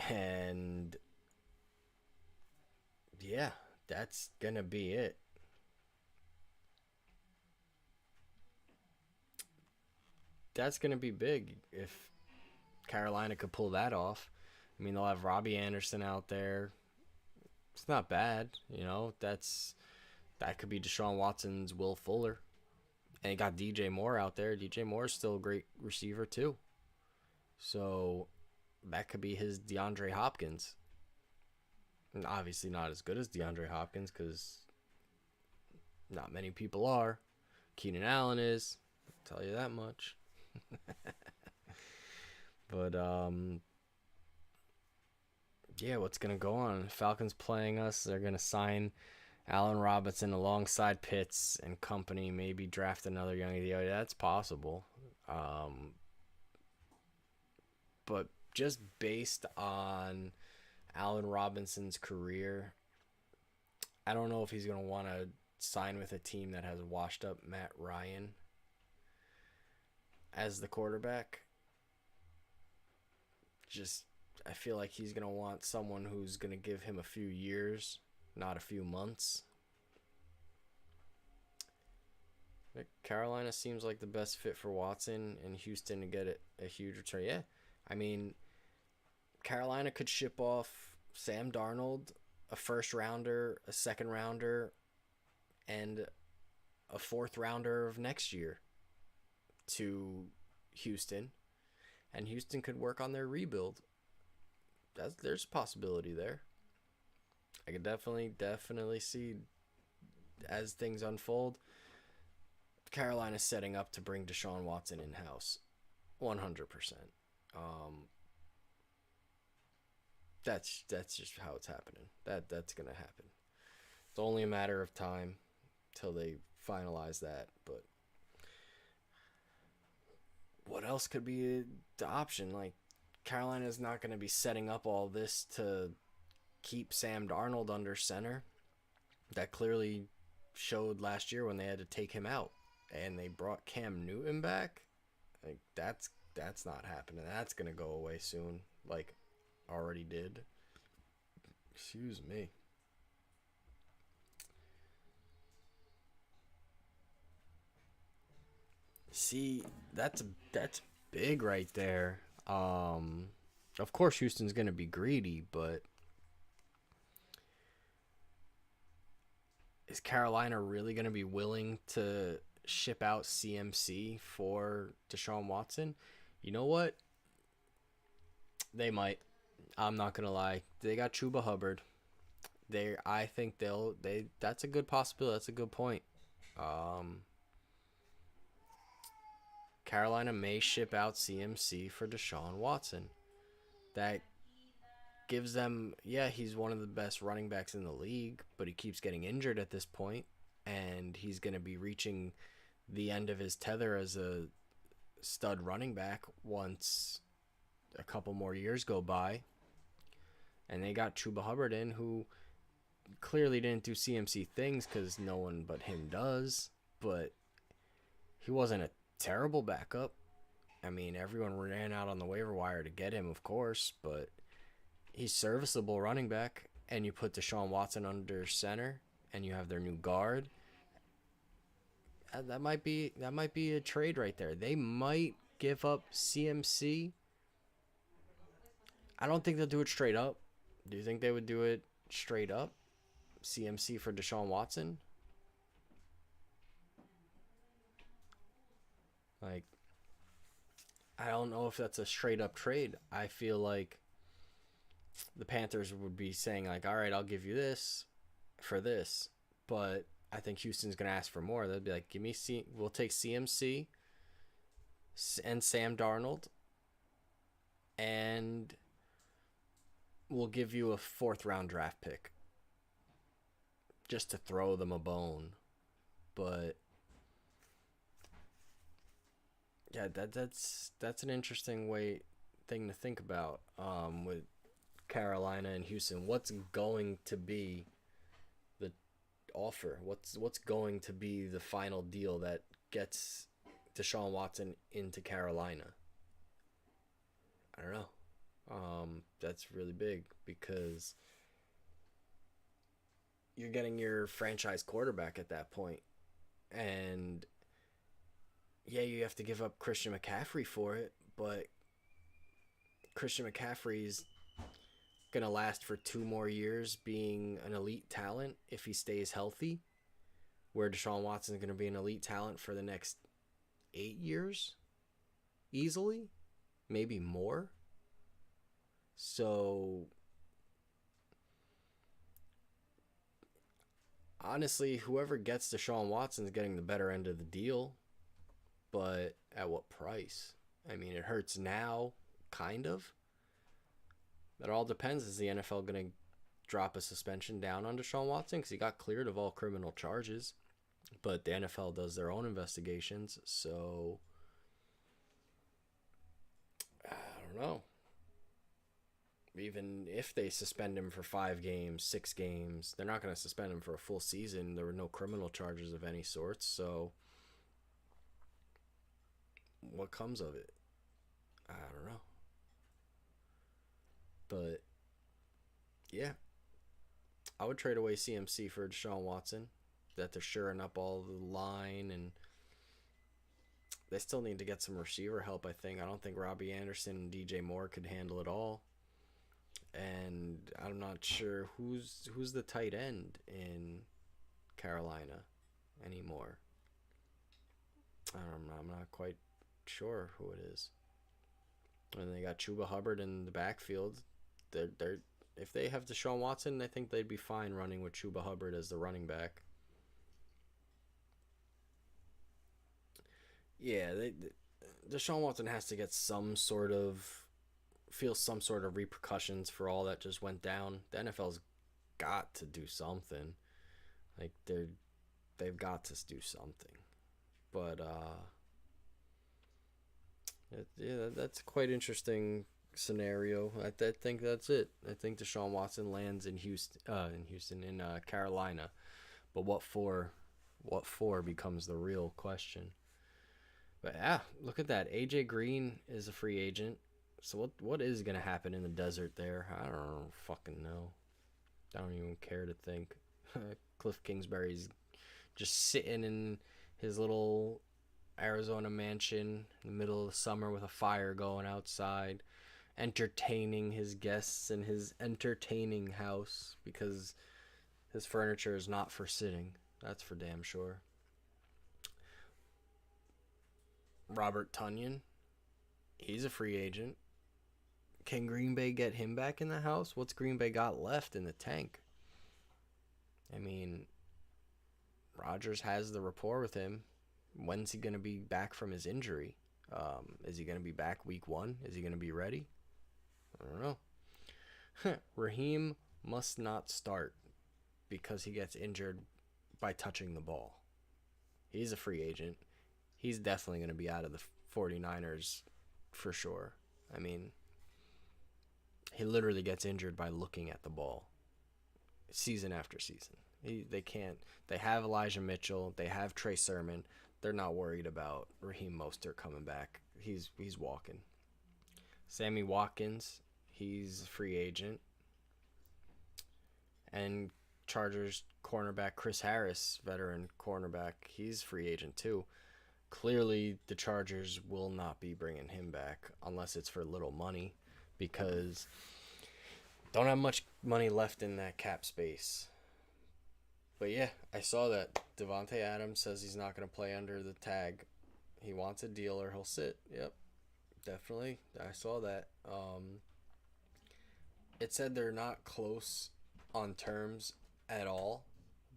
And yeah, that's going to be it. That's going to be big if Carolina could pull that off. I mean, they'll have Robbie Anderson out there. It's not bad, that could be Deshaun Watson's Will Fuller. And you got DJ Moore out there. DJ Moore is still a great receiver too. So that could be his DeAndre Hopkins. And obviously not as good as DeAndre Hopkins because not many people are. Keenan Allen is. I'll tell you that much. But yeah, what's going to go on? Falcons playing us. They're going to sign Allen Robinson alongside Pitts and company. Maybe draft another young idiot. That's possible. But just based on Allen Robinson's career, I don't know if he's going to want to sign with a team that has washed up Matt Ryan as the quarterback. just I feel like he's gonna want someone who's gonna give him a few years, not a few months. Carolina seems like the best fit for Watson, and Houston to get a huge return. Yeah, I mean, Carolina could ship off Sam Darnold, a first rounder, a second rounder, and a fourth rounder of next year to Houston, and Houston could work on their rebuild. There's a possibility there. I could definitely see as things unfold, Carolina setting up to bring Deshaun Watson in house, 100%. Um, that's just how it's happening. That's gonna happen. It's only a matter of time till they finalize that. But what else could be the option? Like Carolina's not gonna be setting up all this to keep Sam Darnold under center. That clearly showed last year when they had to take him out and they brought Cam Newton back. Like that's not happening. That's gonna go away soon. Like already did. Excuse me. See, that's big right there. Of course Houston's gonna be greedy, but is Carolina really gonna be willing to ship out CMC for Deshaun Watson? You know what? They might. I'm not gonna lie. They got Chuba Hubbard. I think they that's a good possibility. That's a good point. Um, Carolina may ship out CMC for Deshaun Watson. That gives them, yeah, he's one of the best running backs in the league, but he keeps getting injured at this point, and he's going to be reaching the end of his tether as a stud running back once a couple more years go by. And they got Chuba Hubbard in, who clearly didn't do CMC things because no one but him does, but he wasn't a terrible backup. I mean, everyone ran out on the waiver wire to get him, of course, but he's serviceable running back. And you put Deshaun Watson under center, and you have their new guard. That might be a trade right there. They might give up CMC. I don't think they'll do it straight up. Do you think they would do it straight up? CMC for Deshaun Watson? Like, I don't know if that's a straight up trade. I feel like the Panthers would be saying like, all right, I'll give you this for this, but I think Houston's gonna ask for more. They'd be like, we'll take CMC and Sam Darnold, and we'll give you a fourth round draft pick just to throw them a bone. But yeah, that's an interesting thing to think about with Carolina and Houston. What's going to be the offer? What's going to be the final deal that gets Deshaun Watson into Carolina? I don't know. That's really big because you're getting your franchise quarterback at that point, and yeah, you have to give up Christian McCaffrey for it, but Christian McCaffrey's going to last for 2 more years being an elite talent if he stays healthy, where Deshaun Watson's going to be an elite talent for the next 8 years, easily, maybe more. So, honestly, whoever gets Deshaun Watson's getting the better end of the deal, but at what price? I mean, it hurts now, kind of. That all depends. Is the NFL going to drop a suspension down on Deshaun Watson? Because he got cleared of all criminal charges. But the NFL does their own investigations. So, I don't know. Even if they suspend him for 5 games, 6 games, they're not going to suspend him for a full season. There were no criminal charges of any sort. So, what comes of it? I don't know. Yeah, I would trade away CMC for Deshaun Watson. That they're shoring up all the line, and they still need to get some receiver help. I think. I don't think Robbie Anderson and DJ Moore could handle it all, and I'm not sure who's the tight end in Carolina anymore. I'm not quite sure who it is. And they got Chuba Hubbard in the backfield. They're if they have Deshaun Watson, I think they'd be fine running with Chuba Hubbard as the running back. Yeah, Deshaun Watson has to get some sort of feel some sort of repercussions for all that just went down. The NFL's got to do something. Like they've got to do something. But yeah, that's quite interesting scenario. I think that's it. I think Deshaun Watson lands in Carolina. But what for? What for becomes the real question. But yeah, look at that. AJ Green is a free agent. So what is gonna happen in the desert there? I don't fucking know. I don't even care to think. Cliff Kingsbury's just sitting in his little Arizona mansion in the middle of the summer with a fire going outside, entertaining his guests in his entertaining house because his furniture is not for sitting. That's for damn sure. Robert Tunyon, he's a free agent. Can Green Bay get him back in the house? What's Green Bay got left in the tank? I mean, Rodgers has the rapport with him. When's he going to be back from his injury? Is he going to be back week 1? Is he going to be ready? I don't know. Raheem must not start because he gets injured by touching the ball. He's a free agent. He's definitely going to be out of the 49ers for sure. I mean, he literally gets injured by looking at the ball season after season. They can't. They have Elijah Mitchell. They have Trey Sermon. They're not worried about Raheem Mostert coming back. He's walking. Sammy Watkins, he's a free agent. And Chargers cornerback Chris Harris, veteran cornerback, he's free agent too. Clearly, the Chargers will not be bringing him back unless it's for little money because don't have much money left in that cap space. But yeah, I saw that Devontae Adams says he's not going to play under the tag. He wants a deal or he'll sit. Yep, definitely. I saw that. It said they're not close on terms at all,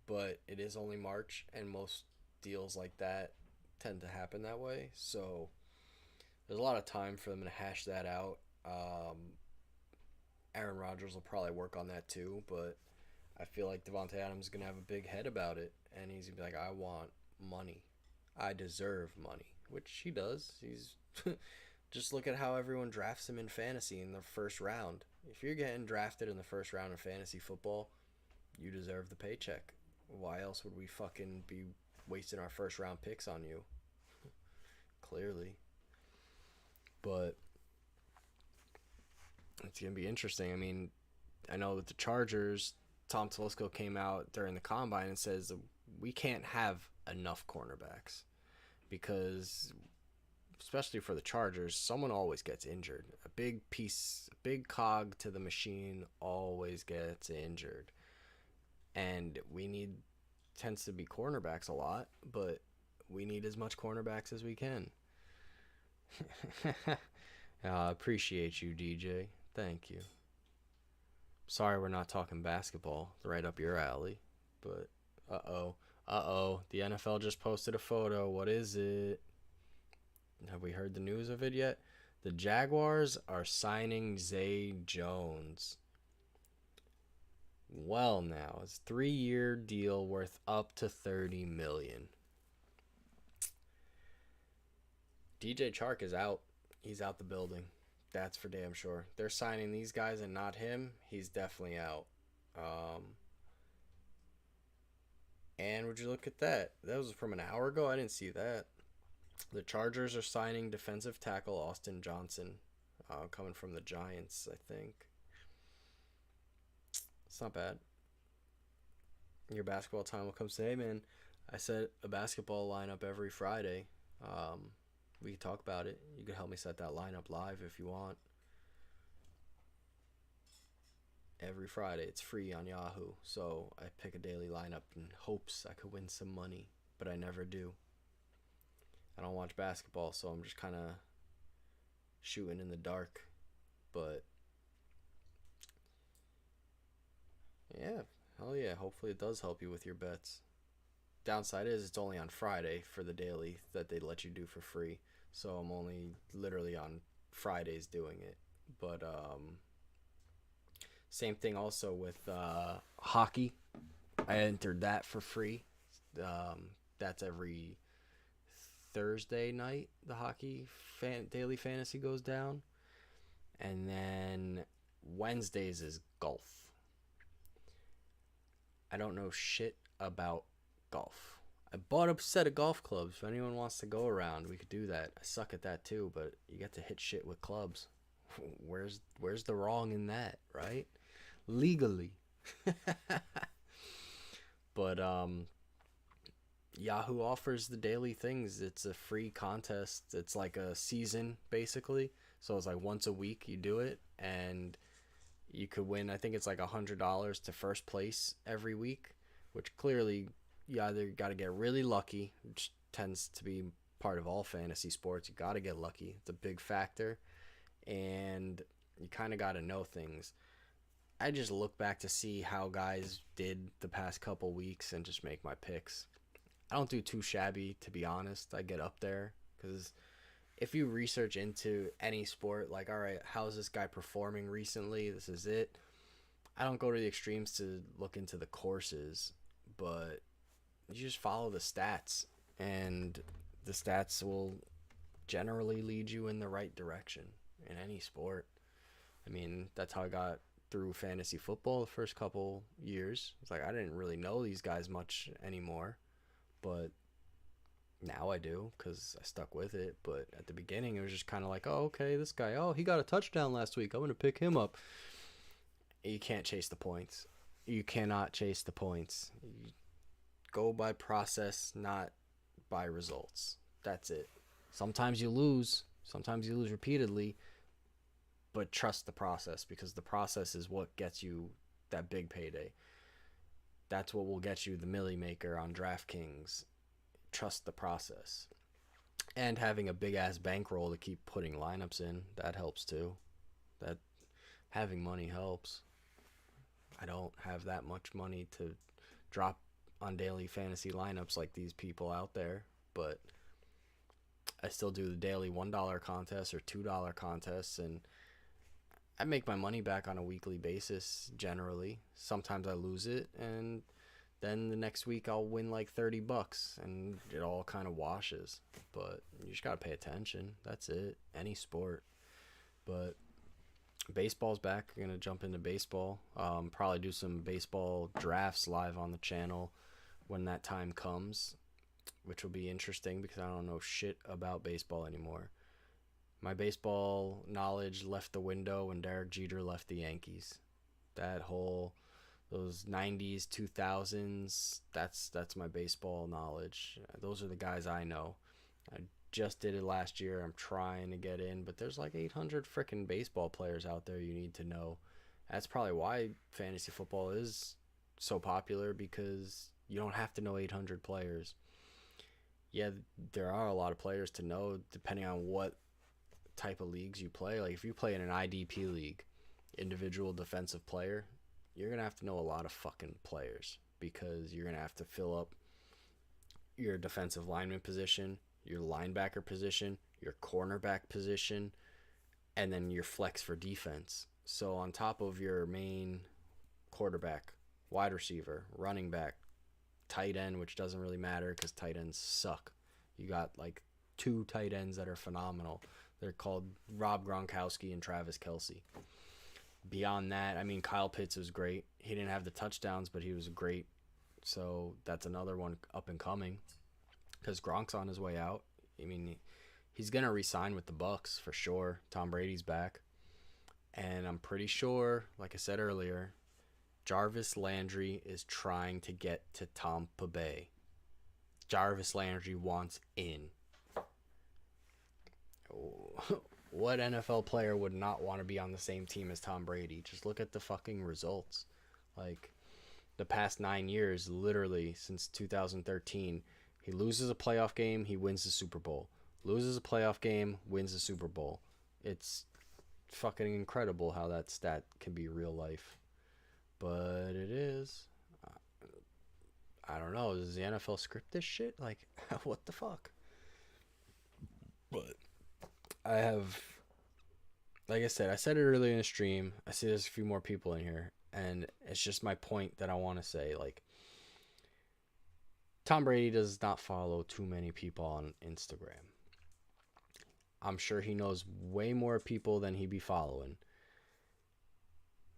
but it is only March, and most deals like that tend to happen that way. So there's a lot of time for them to hash that out. Aaron Rodgers will probably work on that too, but I feel like Devontae Adams is going to have a big head about it, and he's going to be like, I want money. I deserve money, which he does. He's just look at how everyone drafts him in fantasy in the first round. If you're getting drafted in the first round of fantasy football, you deserve the paycheck. Why else would we fucking be wasting our first round picks on you? Clearly. But it's going to be interesting. I mean, I know that the Chargers, Tom Telesco came out during the combine and says we can't have enough cornerbacks because, especially for the Chargers, someone always gets injured. A big cog to the machine always gets injured. And tends to be cornerbacks a lot, but we need as much cornerbacks as we can. I appreciate you, DJ. Thank you. Sorry we're not talking basketball. Right up your alley. But, uh-oh. The NFL just posted a photo. What is it? Have we heard the news of it yet? The Jaguars are signing Zay Jones. Well, now it's a 3-year deal worth up to $30 million. DJ Chark is out. He's out the building. That's for damn sure. They're signing these guys and not him. He's definitely out. And would you look at that? That was from an hour ago. I didn't see that. The Chargers are signing defensive tackle Austin Johnson, coming from the Giants, I think. It's not bad. Your basketball time will come. Say, hey man, I set a basketball lineup every Friday. Um, we can talk about it. You can help me set that lineup live if you want. Every Friday, it's free on Yahoo. So I pick a daily lineup in hopes I could win some money, but I never do. I don't watch basketball, so I'm just kind of shooting in the dark. But yeah, hell yeah. Hopefully it does help you with your bets. Downside is it's only on Friday for the daily that they let you do for free. So I'm only literally on Fridays doing it. But same thing also with hockey. I entered that for free. That's every Thursday night. The hockey daily fantasy goes down, and then Wednesdays is golf. I don't know shit about golf. I bought a set of golf clubs. If anyone wants to go around, we could do that. I suck at that too, but you get to hit shit with clubs. Where's the wrong in that, right? Legally. But Yahoo offers the daily things. It's a free contest. It's like a season basically. So it's like once a week you do it, and you could win. I think it's like $100 to first place every week, which clearly you either got to get really lucky, which tends to be part of all fantasy sports. You got to get lucky. It's a big factor, and you kind of got to know things. I just look back to see how guys did the past couple weeks and just make my picks. I don't do too shabby, to be honest. I get up there because if you research into any sport, like, all right, how's this guy performing recently? This is it. I don't go to the extremes to look into the courses, but you just follow the stats, and the stats will generally lead you in the right direction in any sport. I mean, that's how I got through fantasy football the first couple years. It's like I didn't really know these guys much anymore, but now I do because I stuck with it. But at the beginning, it was just kind of like, oh, okay, this guy, oh, he got a touchdown last week. I'm going to pick him up. You can't chase the points. You cannot chase the points. You go by process, not by results. That's it. Sometimes you lose. Sometimes you lose repeatedly. But trust the process, because the process is what gets you that big payday. That's what will get you the milli maker on DraftKings. Trust the process. And having a big ass bankroll to keep putting lineups in, that helps too. That having money helps. I don't have that much money to drop on daily fantasy lineups like these people out there, but I still do the daily $1 contests or $2 contests, and I make my money back on a weekly basis generally. Sometimes I lose it, and then the next week I'll win like $30 and it all kind of washes. But you just got to pay attention. That's it. Any sport. But baseball's back. I'm going to jump into baseball. Probably do some baseball drafts live on the channel when that time comes, which will be interesting because I don't know shit about baseball anymore. My baseball knowledge left the window when Derek Jeter left the Yankees. Those 90s, 2000s, that's my baseball knowledge. Those are the guys I know. I just did it last year. I'm trying to get in, but there's like 800 freaking baseball players out there you need to know. That's probably why fantasy football is so popular, because you don't have to know 800 players. Yeah, there are a lot of players to know depending on what type of leagues you play. Like if you play in an IDP league, individual defensive player, you're gonna have to know a lot of fucking players, because you're gonna have to fill up your defensive lineman position, your linebacker position, your cornerback position, and then your flex for defense. So on top of your main quarterback, wide receiver, running back, tight end, which doesn't really matter because tight ends suck. You got like 2 tight ends that are phenomenal. They're called Rob Gronkowski and Travis Kelce. Beyond that, I mean, Kyle Pitts was great. He didn't have the touchdowns, but he was great. So that's another one up and coming, because Gronk's on his way out. I mean, he's going to re-sign with the Bucs for sure. Tom Brady's back. And I'm pretty sure, like I said earlier, Jarvis Landry is trying to get to Tampa Bay. Jarvis Landry wants in. What NFL player would not want to be on the same team as Tom Brady? Just look at the fucking results. Like, the past 9 years, literally since 2013, he loses a playoff game, he wins the Super Bowl. Loses a playoff game, wins the Super Bowl. It's fucking incredible how that stat can be real life. But it is. I don't know. Does the NFL script this shit? Like, what the fuck? But I have, like I said it earlier in the stream. I see there's a few more people in here, and it's just my point that I want to say. Like, Tom Brady does not follow too many people on Instagram. I'm sure he knows way more people than he be following.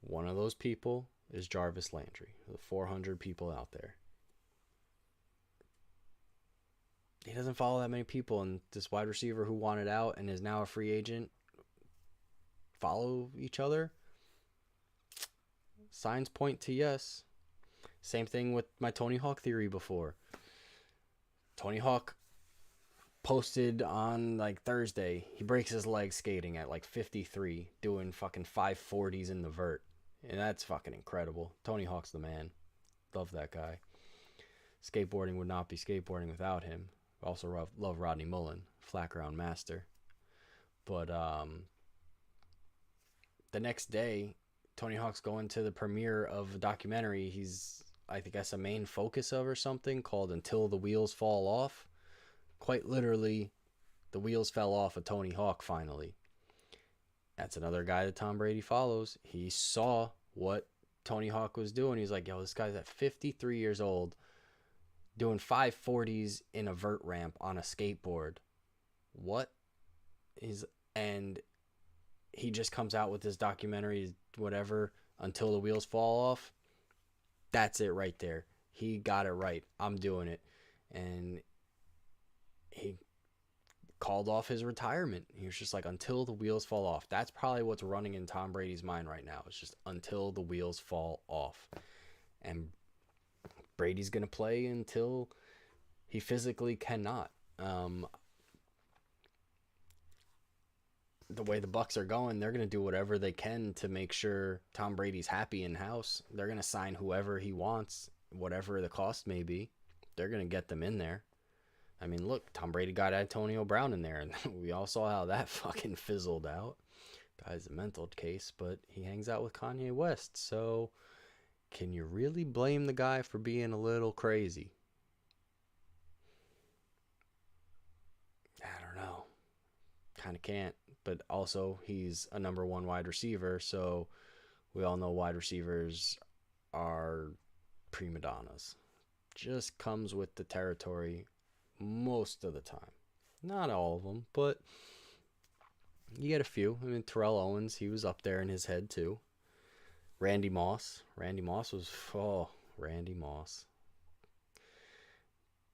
One of those people is Jarvis Landry. The 400 people out there. He doesn't follow that many people, and this wide receiver who wanted out and is now a free agent follow each other. Signs point to yes. Same thing with my Tony Hawk theory before. Tony Hawk posted on like Thursday, he breaks his leg skating at like 53, doing fucking 540s in the vert. And that's fucking incredible. Tony Hawk's the man. Love that guy. Skateboarding would not be skateboarding without him. Also love Rodney Mullen, flat ground master. But the next day, Tony Hawk's going to the premiere of a documentary I think that's a main focus of or something, called Until the Wheels Fall Off. Quite literally, the wheels fell off of Tony Hawk finally. That's another guy that Tom Brady follows. He saw what Tony Hawk was doing. He's like, yo, this guy's at 53 years old doing 540s in a vert ramp on a skateboard. What is... And he just comes out with this documentary, whatever, Until the Wheels Fall Off. That's it right there. He got it right. I'm doing it. And he called off his retirement. He was just like, until the wheels fall off. That's probably what's running in Tom Brady's mind right now. It's just until the wheels fall off. And Brady's going to play until he physically cannot. The way the Bucs are going, they're going to do whatever they can to make sure Tom Brady's happy in house. They're going to sign whoever he wants, whatever the cost may be. They're going to get them in there. I mean, look, Tom Brady got Antonio Brown in there, and we all saw how that fucking fizzled out. Guy's a mental case, but he hangs out with Kanye West, so can you really blame the guy for being a little crazy? I don't know. Kind of can't. But also, he's a number one wide receiver, so we all know wide receivers are prima donnas. Just comes with the territory most of the time. Not all of them, but you get a few. I mean, Terrell Owens, he was up there in his head too. Randy Moss. Randy Moss.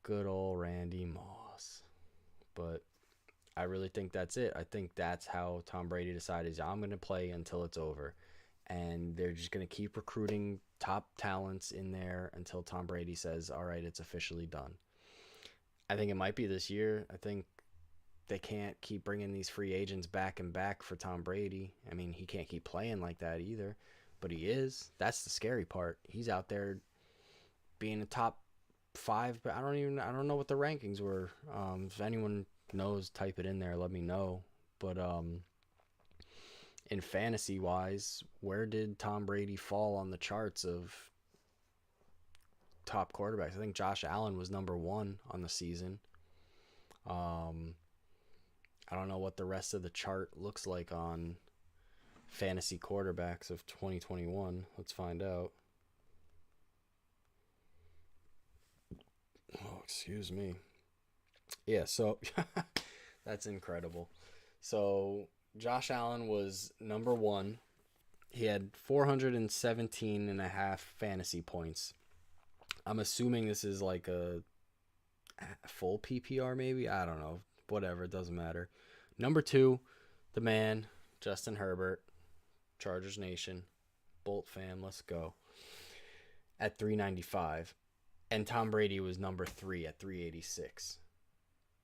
Good old Randy Moss. But I really think that's it. I think that's how Tom Brady decided, I'm going to play until it's over. And they're just going to keep recruiting top talents in there until Tom Brady says, all right, it's officially done. I think it might be this year. I think they can't keep bringing these free agents back and back for Tom Brady. I mean, he can't keep playing like that either. But he is. That's the scary part. He's out there being a top 5, but I don't know what the rankings were. If anyone knows, type it in there, let me know. But in fantasy wise, where did Tom Brady fall on the charts of top quarterbacks? I think Josh Allen was number 1 on the season. I don't know what the rest of the chart looks like on fantasy quarterbacks of 2021. Let's find out. Oh, excuse me. Yeah, so that's incredible. So Josh Allen was number 1. He had 417 and a half fantasy points. I'm assuming this is like a full PPR maybe. I don't know. Whatever, it doesn't matter. Number 2, the man, Justin Herbert, Chargers Nation, Bolt fam, let's go. at 395, and Tom Brady was number 3 at 386.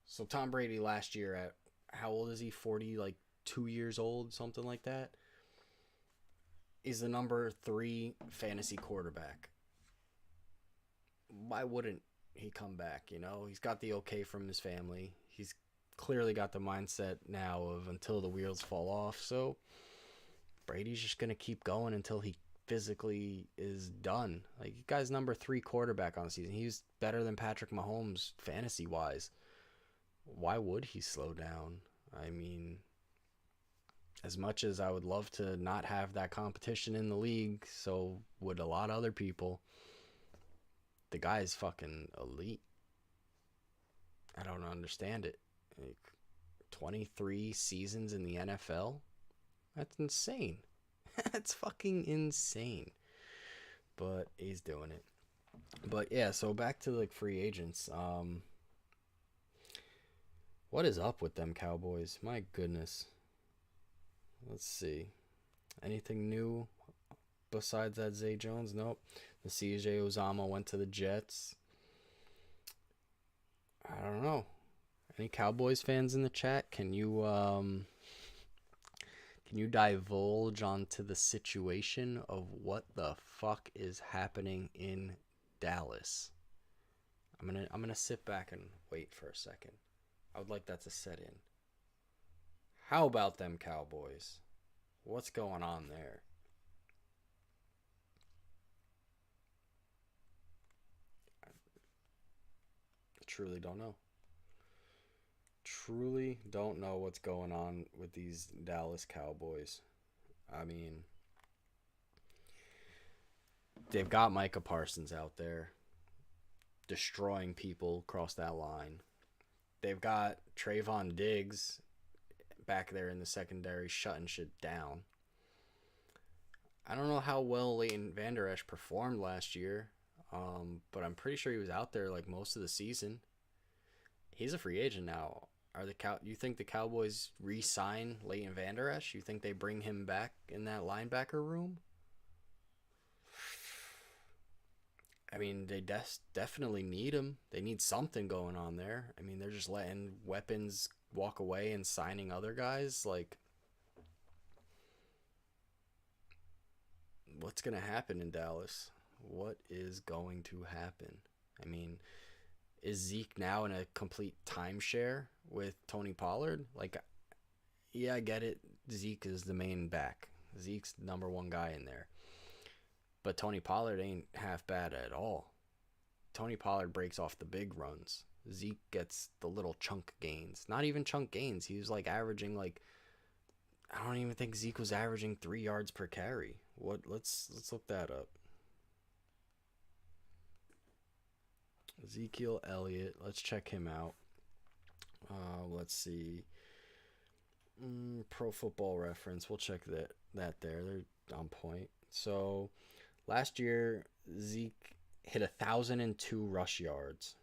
So Tom Brady last year at how old is he? 40, like 2 years old, something like that. Is the number 3 fantasy quarterback. Why wouldn't he come back? You know, he's got the okay from his family. He's clearly got the mindset now of until the wheels fall off. So Brady's just gonna keep going until he physically is done. Like, you guy's number 3 quarterback on the season. He's better than Patrick Mahomes fantasy wise. Why would he slow down? I mean, as much as I would love to not have that competition in the league, so would a lot of other people. The guy is fucking elite. I don't understand it. Like, 23 seasons in the NFL? That's insane. That's fucking insane. But he's doing it. But yeah, so back to like free agents. What is up with them Cowboys? My goodness. Let's see. Anything new besides that Zay Jones? Nope. The CJ Uzama went to the Jets. I don't know. Any Cowboys fans in the chat? Can you divulge onto the situation of what the fuck is happening in Dallas? I'm gonna sit back and wait for a second. I would like that to set in. How about them Cowboys? What's going on there? I truly don't know. Truly don't know what's going on with these Dallas Cowboys. I mean, they've got Micah Parsons out there destroying people across that line. They've got Trayvon Diggs back there in the secondary shutting shit down. I don't know how well Leighton Vander Esch performed last year, but I'm pretty sure he was out there like most of the season. He's a free agent now. You think the Cowboys re-sign Leighton Vander Esch? You think they bring him back in that linebacker room? I mean, they definitely need him. They need something going on there. I mean, they're just letting weapons walk away and signing other guys. Like, what's going to happen in Dallas? What is going to happen? I mean, is Zeke now in a complete timeshare with Tony Pollard? Like, yeah, I get it. Zeke is the main back. Zeke's the number 1 guy in there. But Tony Pollard ain't half bad at all. Tony Pollard breaks off the big runs. Zeke gets the little chunk gains. Not even chunk gains. He was like averaging like, I don't even think Zeke was averaging 3 yards per carry. Let's look that up. Ezekiel Elliott. Let's check him out. Let's see. Pro Football Reference. We'll check that there. They're on point. So last year, Zeke hit 1,002 rush yards.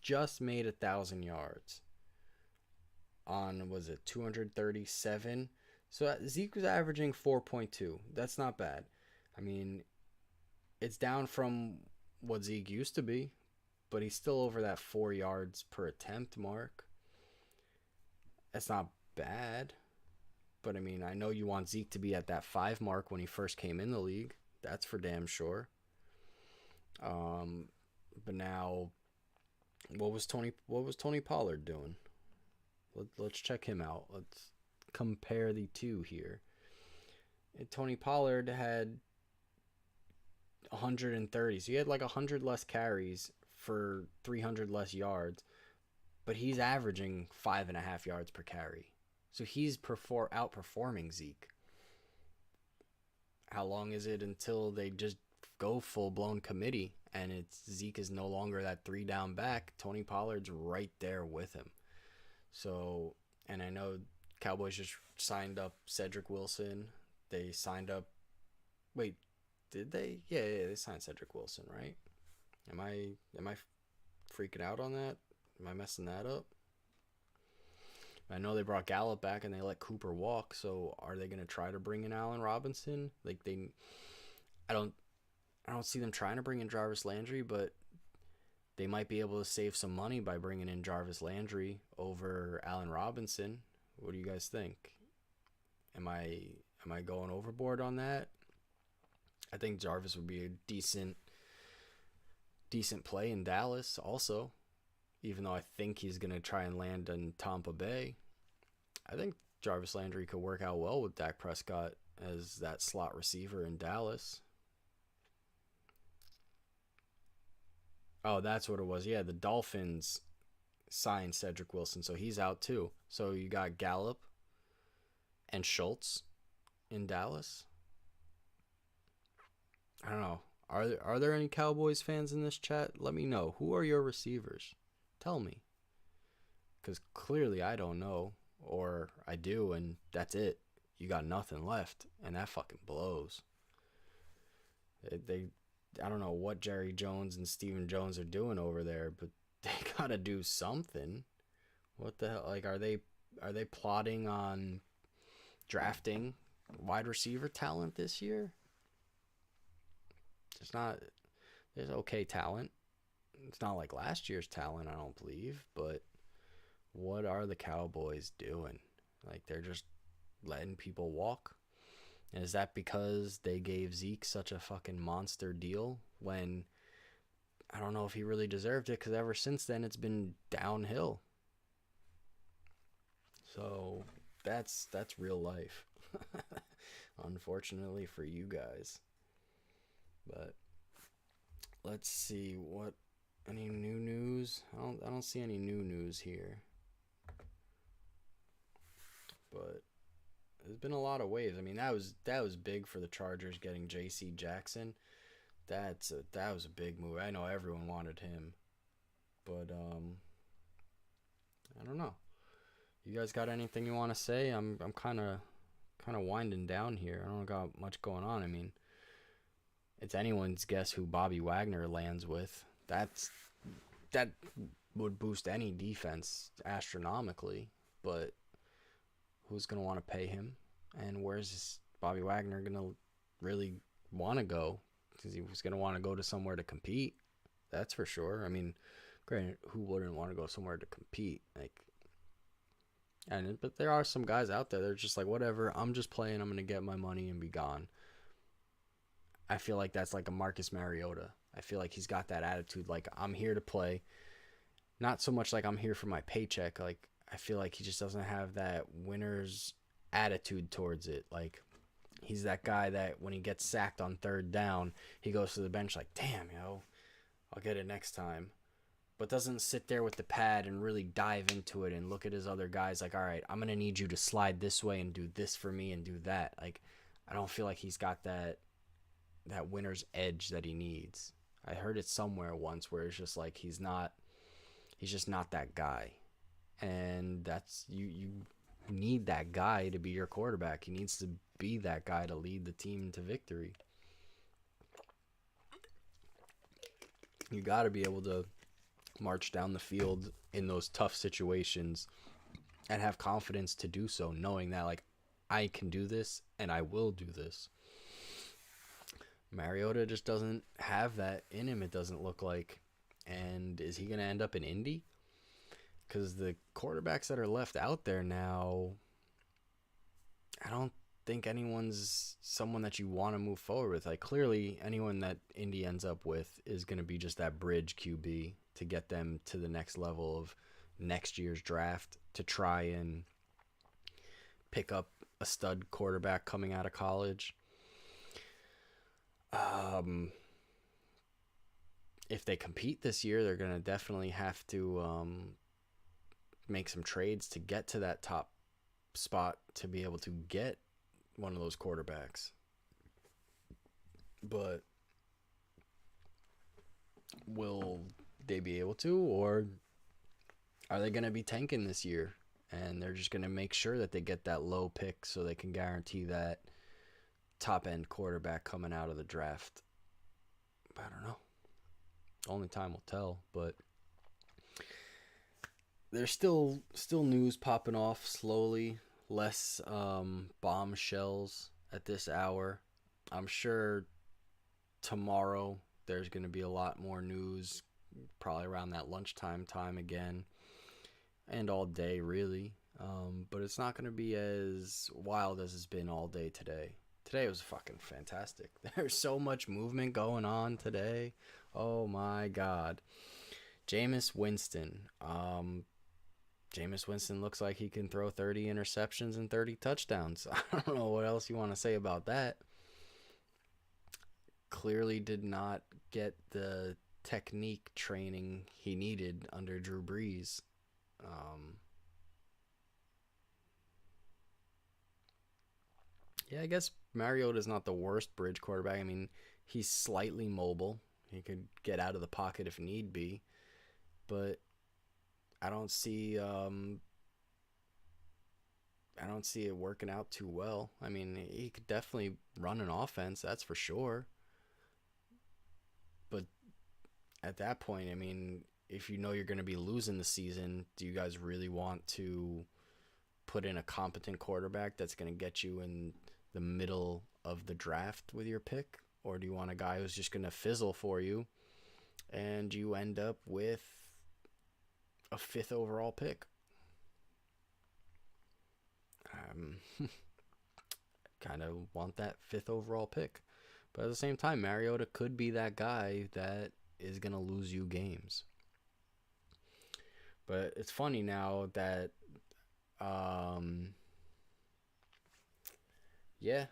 Just made 1,000 yards on, was it 237? So Zeke was averaging 4.2. That's not bad. I mean, it's down from what Zeke used to be, but he's still over that 4 yards per attempt mark. That's not bad. But I mean, I know you want Zeke to be at that 5 mark when he first came in the league. That's for damn sure. But now, what was Tony Pollard doing? Let's check him out. Let's compare the two here. And Tony Pollard had 130, so he had like 100 less carries for 300 less yards, but he's averaging 5.5 yards per carry. So he's outperforming Zeke. How long is it until they just go full-blown committee and Zeke is no longer that 3-down back? Tony Pollard's right there with him. So, and I know Cowboys just signed up Cedric Wilson. They signed up, wait, did they? Yeah, they signed Cedric Wilson, right? Am I freaking out on that? Am I messing that up? I know they brought Gallup back and they let Cooper walk, so are they going to try to bring in Allen Robinson? I I don't see them trying to bring in Jarvis Landry, but they might be able to save some money by bringing in Jarvis Landry over Allen Robinson. What do you guys think? Am I going overboard on that? I think Jarvis would be a decent play in Dallas also, even though I think he's going to try and land in Tampa Bay. I think Jarvis Landry could work out well with Dak Prescott as that slot receiver in Dallas. Oh, that's what it was. Yeah, the Dolphins signed Cedric Wilson, so he's out too. So you got Gallup and Schultz in Dallas. I don't know. Are there any Cowboys fans in this chat? Let me know. Who are your receivers? Tell me. Because clearly I don't know. Or I do, and that's it. You got nothing left. And that fucking blows. I don't know what Jerry Jones and Steven Jones are doing over there, but they gotta do something. What the hell? Like, are they plotting on drafting wide receiver talent this year? There's okay talent. It's not like last year's talent, I don't believe, but what are the Cowboys doing? Like, they're just letting people walk? And is that because they gave Zeke such a fucking monster deal when I don't know if he really deserved it, because ever since then it's been downhill. So that's real life. Unfortunately for you guys. But let's see what any new news. I don't see any new news here. But there's been a lot of waves. I mean, that was big for the Chargers getting J.C. Jackson. That was a big move. I know everyone wanted him, but I don't know. You guys got anything you want to say? I'm kind of winding down here. I don't got much going on. I mean, it's anyone's guess who Bobby Wagner lands with. That would boost any defense astronomically, but who's going to want to pay him? And where's Bobby Wagner going to really want to go? Because he was going to want to go to somewhere to compete. That's for sure. I mean, granted, who wouldn't want to go somewhere to compete? But there are some guys out there that are just like, whatever, I'm just playing, I'm going to get my money and be gone. I feel like that's like a Marcus Mariota. I feel like he's got that attitude, like, I'm here to play. Not so much like I'm here for my paycheck. Like, I feel like he just doesn't have that winner's attitude towards it. Like, he's that guy that when he gets sacked on third down, he goes to the bench like, damn, I'll get it next time. But doesn't sit there with the pad and really dive into it and look at his other guys like, all right, I'm going to need you to slide this way and do this for me and do that. Like, I don't feel like he's got that winner's edge that he needs. I heard it somewhere once where it's just like he's just not that guy. And that's you need that guy to be your quarterback. He needs to be that guy to lead the team to victory. You got to be able to march down the field in those tough situations and have confidence to do so, knowing that, like, I can do this and I will do this. Mariota just doesn't have that in him, it doesn't look like. And is he going to end up in Indy? Because the quarterbacks that are left out there now, I don't think anyone's someone that you want to move forward with. Like, clearly, anyone that Indy ends up with is going to be just that bridge QB to get them to the next level of next year's draft to try and pick up a stud quarterback coming out of college. If they compete this year, they're going to definitely have to make some trades to get to that top spot to be able to get one of those quarterbacks. But will they be able to, or are they going to be tanking this year and they're just going to make sure that they get that low pick so they can guarantee that top end quarterback coming out of the draft? I don't know. Only time will tell, but there's still news popping off slowly. Less bombshells at this hour. I'm sure tomorrow there's going to be a lot more news, probably around that lunchtime time again, and all day really. But it's not going to be as wild as it's been all day today. Today was fucking fantastic. There's so much movement going on today. Oh my god. Jameis Winston. Jameis Winston looks like he can throw 30 interceptions and 30 touchdowns. I don't know what else you want to say about that. Clearly did not get the technique training he needed under Drew Brees. Yeah, I guess Mariota's not the worst bridge quarterback. I mean, he's slightly mobile. He could get out of the pocket if need be, but I don't see I don't see it working out too well. I mean, he could definitely run an offense, that's for sure. But at that point, I mean, if you know you're going to be losing the season, do you guys really want to put in a competent quarterback that's going to get you in the middle of the draft with your pick? Or do you want a guy who's just going to fizzle for you and you end up with a fifth overall pick? Kind of want that fifth overall pick. But at the same time, Mariota could be that guy that is going to lose you games. But it's funny now that, yeah,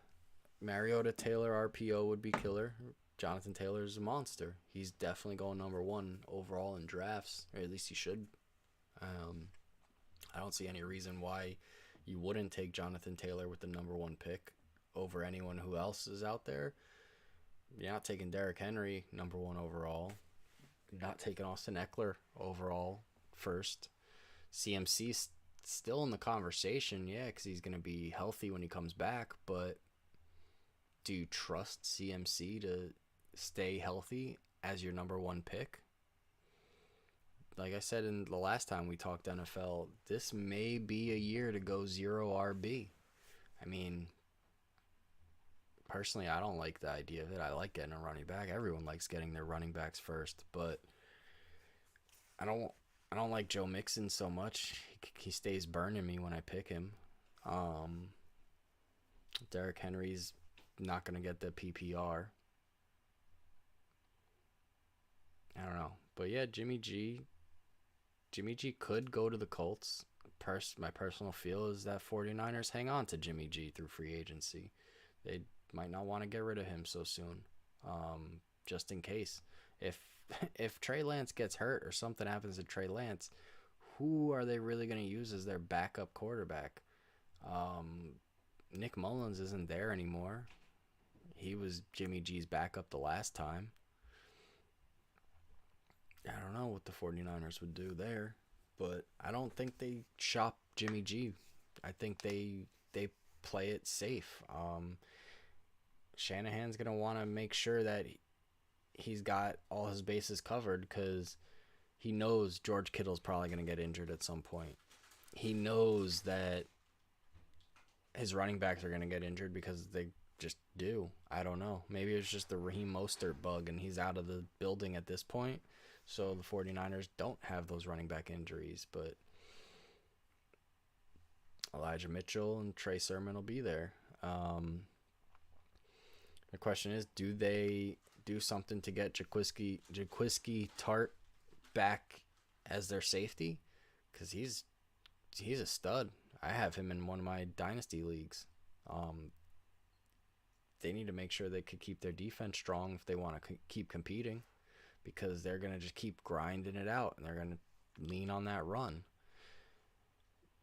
Mariota Taylor RPO would be killer. Jonathan Taylor is a monster. He's definitely going number one overall in drafts, or at least he should. I don't see any reason why you wouldn't take Jonathan Taylor with the number one pick over anyone who else is out there. You're not taking Derrick Henry number one overall. You're not taking Austin Eckler overall first. CMC's still in the conversation, yeah, because he's going to be healthy when he comes back, but do you trust CMC to stay healthy as your number one pick? Like I said in the last time we talked NFL, this may be a year to go zero RB. I mean, personally, I don't like the idea of it. I like getting a running back. Everyone likes getting their running backs first, but I don't like Joe Mixon so much. He stays burning me when I pick him. Derrick Henry's not going to get the PPR. I don't know. But yeah, Jimmy G could go to the Colts. My personal feel is that 49ers hang on to Jimmy G through free agency. They might not want to get rid of him so soon, just in case. If Trey Lance gets hurt or something happens to Trey Lance, who are they really going to use as their backup quarterback? Nick Mullins isn't there anymore. He was Jimmy G's backup the last time. I don't know what the 49ers would do there, but I don't think they shop Jimmy G. I think they play it safe. Shanahan's going to want to make sure that he's got all his bases covered because he knows George Kittle's probably going to get injured at some point. He knows that his running backs are going to get injured because they just do. I don't know. Maybe it's just the Raheem Mostert bug and he's out of the building at this point. So the 49ers don't have those running back injuries, but Elijah Mitchell and Trey Sermon will be there. The question is, do they do something to get Jaquiski Tart back as their safety? Because he's a stud. I have him in one of my dynasty leagues. They need to make sure they could keep their defense strong if they want to keep competing, because they're going to just keep grinding it out and they're going to lean on that run.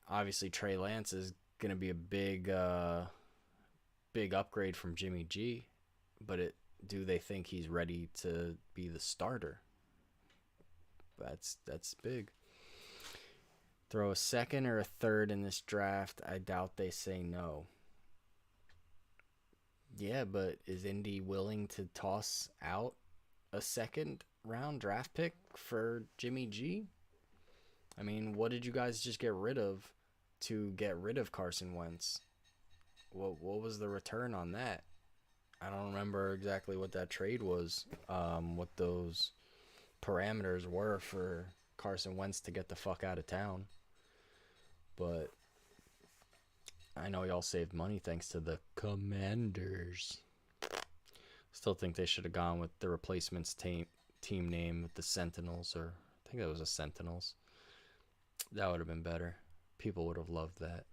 Obviously, Trey Lance is going to be a big upgrade from Jimmy G, but do they think he's ready to be the starter? That's big. Throw a second or a third in this draft. I doubt they say no. Yeah, but is Indy willing to toss out a second round draft pick for Jimmy G? I mean, what did you guys just get rid of to get rid of Carson Wentz? What was the return on that? I don't remember exactly what that trade was. What those parameters were for Carson Wentz to get the fuck out of town. But I know y'all saved money thanks to the Commanders. Still think they should have gone with the replacements team name with the Sentinels, or I think that was the Sentinels. That would have been better. People would have loved that.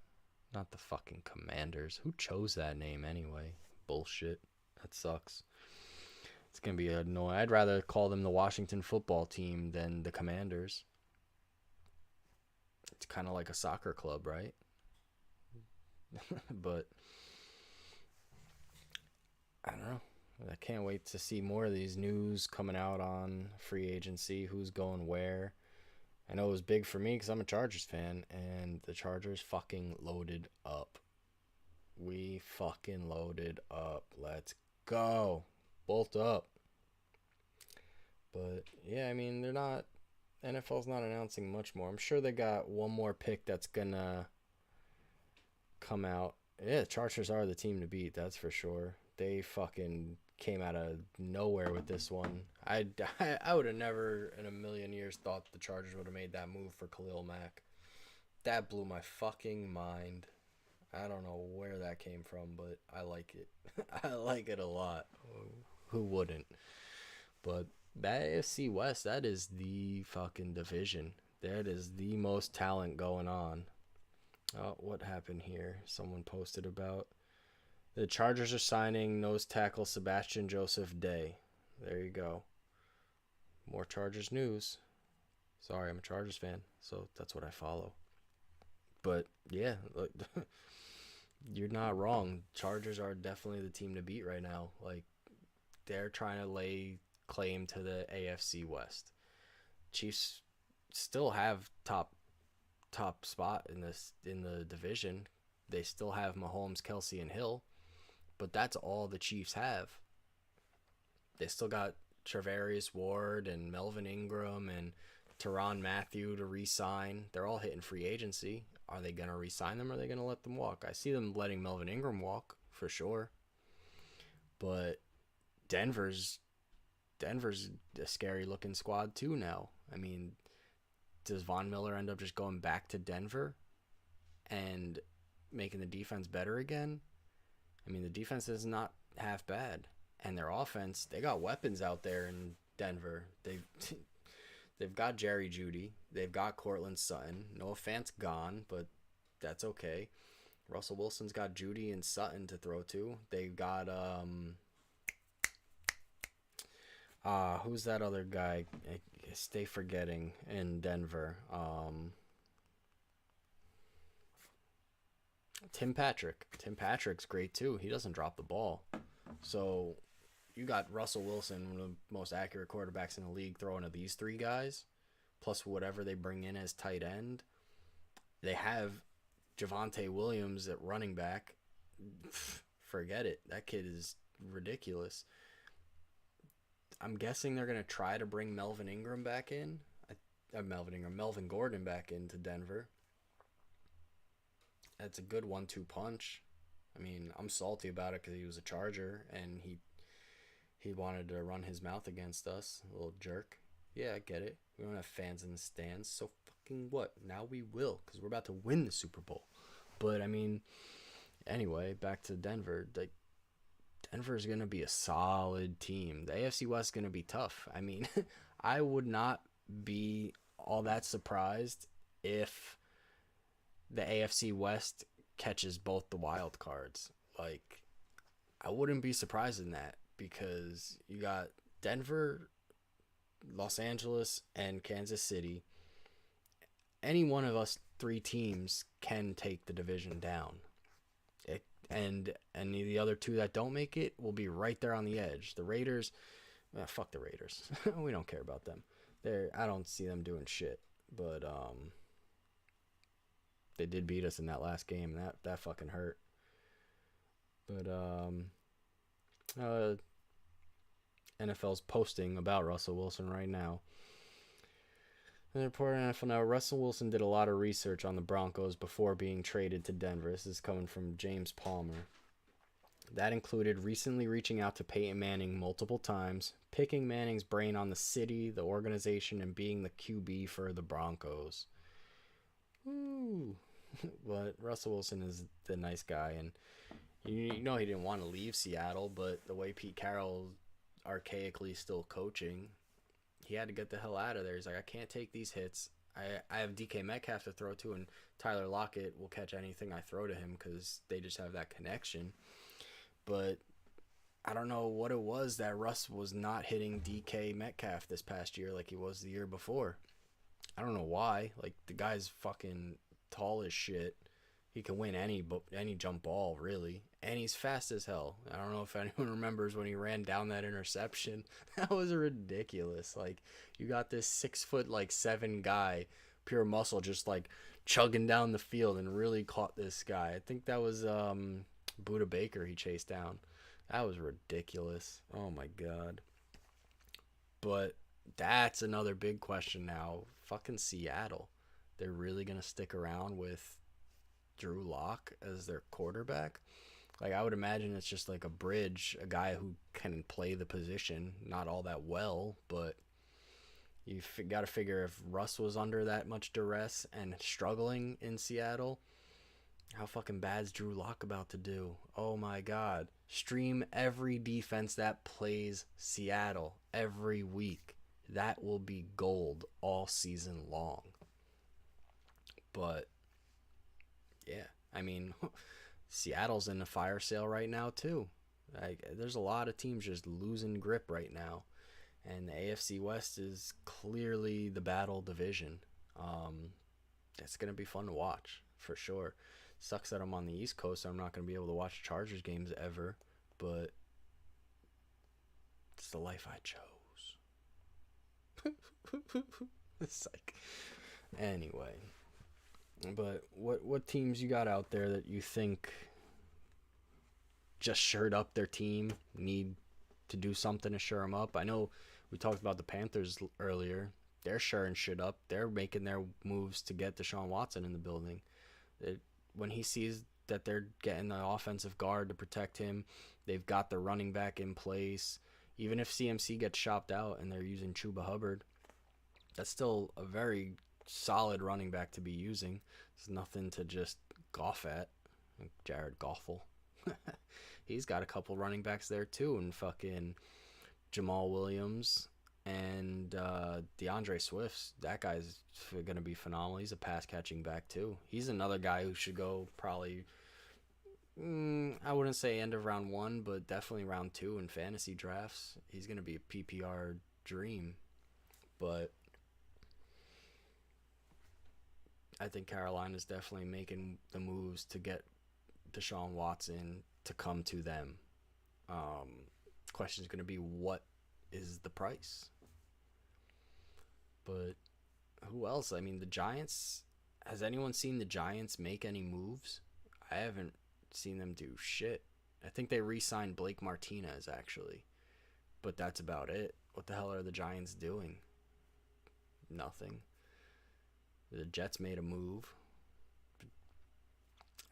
Not the fucking Commanders. Who chose that name anyway? Bullshit. That sucks. It's gonna be annoying. I'd rather call them the Washington Football Team than the Commanders. It's kind of like a soccer club, right? But I don't know. I can't wait to see more of these news coming out on free agency, who's going where. I know it was big for me because I'm a Chargers fan, and the Chargers fucking loaded up. We fucking loaded up. Let's go. Bolt up. But yeah, I mean, they're not. NFL's not announcing much more. I'm sure they got one more pick that's gonna come out. Yeah, the Chargers are the team to beat. That's for sure. They fucking came out of nowhere with this one. I would have never in a million years thought the Chargers would have made that move for Khalil Mack. That blew my fucking mind. I don't know where that came from, but I like it. I like it a lot. Who wouldn't? But that AFC West, that is the fucking division. That is the most talent going on. Oh, what happened here? Someone posted about the Chargers are signing nose tackle Sebastian Joseph Day. There you go. More Chargers news. Sorry, I'm a Chargers fan, so that's what I follow. But yeah, you're not wrong. Chargers are definitely the team to beat right now. Like, they're trying to lay claim to the AFC West. Chiefs still have top spot in the division. They still have Mahomes, Kelsey, and Hill, but that's all the Chiefs have. They still got Travarius Ward and Melvin Ingram and Tyrann Mathieu to re-sign. They're all hitting free agency. Are they going to re-sign them or are they going to let them walk? I see them letting Melvin Ingram walk for sure. But Denver's a scary looking squad too now. I mean, does Von Miller end up just going back to Denver and making the defense better again? I mean, the defense is not half bad, and their offense, they got weapons out there in Denver. They've got Jerry Jeudy, they've got Cortland Sutton. Noah Fant's gone, but that's okay. Russell Wilson's got Jeudy and Sutton to throw to. They've got who's that other guy? I stay forgetting in Denver. Tim Patrick. Tim Patrick's great too. He doesn't drop the ball. So you got Russell Wilson, one of the most accurate quarterbacks in the league, throwing to these three guys, plus whatever they bring in as tight end. They have Javonte Williams at running back. Forget it. That kid is ridiculous. I'm guessing they're going to try to bring Melvin Ingram back in. Melvin Gordon back into Denver. That's a good 1-2 punch. I mean, I'm salty about it because he was a Charger and he wanted to run his mouth against us. A little jerk. Yeah, I get it. We don't have fans in the stands, so fucking what? Now we will, because we're about to win the Super Bowl. But, I mean, anyway, back to Denver. Like, Denver's going to be a solid team. The AFC West is going to be tough. I mean, I would not be all that surprised if the AFC West catches both the wild cards. Like, I wouldn't be surprised in that because you got Denver, Los Angeles, and Kansas City. Any one of us three teams can take the division down. And the other two that don't make it will be right there on the edge. The Raiders, fuck the Raiders. We don't care about them. I don't see them doing shit. But they did beat us in that last game. That fucking hurt. But NFL's posting about Russell Wilson right now. The report on NFL now, Russell Wilson did a lot of research on the Broncos before being traded to Denver. This is coming from James Palmer. That included recently reaching out to Peyton Manning multiple times, picking Manning's brain on the city, the organization, and being the QB for the Broncos. Woo. But Russell Wilson is the nice guy, and you know he didn't want to leave Seattle, but the way Pete Carroll archaically still coaching, he had to get the hell out of there. He's like, I can't take these hits. I have DK Metcalf to throw to, and Tyler Lockett will catch anything I throw to him because they just have that connection. But I don't know what it was that Russ was not hitting DK Metcalf this past year like he was the year before. I don't know why. Like, the guy's fucking tall as shit. He can win any jump ball, really. And he's fast as hell. I don't know if anyone remembers when he ran down that interception. That was ridiculous. Like, you got this 6 foot, like 7 guy, pure muscle, just like chugging down the field and really caught this guy. I think that was Buda Baker he chased down. That was ridiculous. Oh my god. But that's another big question now. Fucking Seattle. They're really going to stick around with Drew Lock as their quarterback? Like, I would imagine it's just like a bridge, a guy who can play the position, not all that well, but you got to figure if Russ was under that much duress and struggling in Seattle, how fucking bad's Drew Lock about to do? Oh my god. Stream every defense that plays Seattle every week. That will be gold all season long. But yeah, I mean, Seattle's in a fire sale right now too. Like, there's a lot of teams just losing grip right now, and the AFC West is clearly the battle division. It's gonna be fun to watch for sure. Sucks that I'm on the East Coast, so I'm not gonna be able to watch Chargers games ever, but it's the life I chose. It's like, anyway. But what teams you got out there that you think just shirt up their team, need to do something to shore them up? I know we talked about the Panthers earlier. They're shoring shit up. They're making their moves to get Deshaun Watson in the building. When he sees that they're getting the offensive guard to protect him, they've got the running back in place. Even if CMC gets shopped out and they're using Chuba Hubbard, that's still a very solid running back to be using. It's nothing to just golf at. Jared Goffel. He's got a couple running backs there too, and fucking Jamal Williams and DeAndre Swift. That guy's going to be phenomenal. He's a pass catching back too. He's another guy who should go probably, I wouldn't say end of round 1, but definitely round 2 in fantasy drafts. He's going to be a PPR dream. But I think Carolina's definitely making the moves to get Deshaun Watson to come to them. Question is going to be, what is the price? But who else? I mean, the Giants. Has anyone seen the Giants make any moves? I haven't seen them do shit. I think they re-signed Blake Martinez, actually. But that's about it. What the hell are the Giants doing? Nothing. The Jets made a move.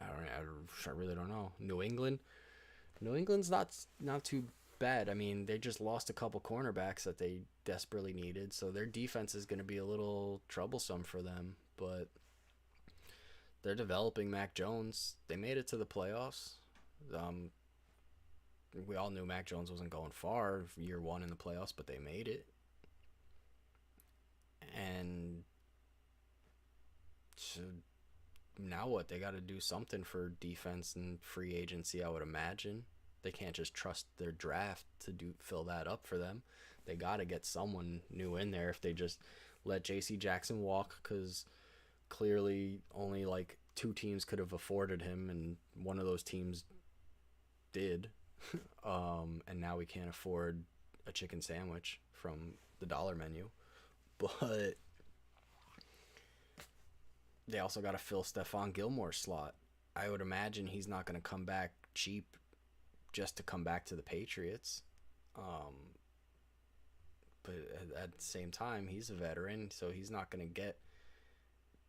I really don't know. New England's not too bad. I mean, they just lost a couple cornerbacks that they desperately needed, so their defense is going to be a little troublesome for them. But they're developing Mac Jones. They made it to the playoffs. We all knew Mac Jones wasn't going far year 1 in the playoffs, but they made it. And so now what? They got to do something for defense and free agency, I would imagine. They can't just trust their draft to fill that up for them. They got to get someone new in there if they just let J.C. Jackson walk, because clearly only like 2 teams could have afforded him, and one of those teams did. And now we can't afford a chicken sandwich from the dollar menu. But they also got to fill Stephon Gilmore's slot. I would imagine he's not going to come back cheap just to come back to the Patriots. But at the same time, he's a veteran, so he's not going to get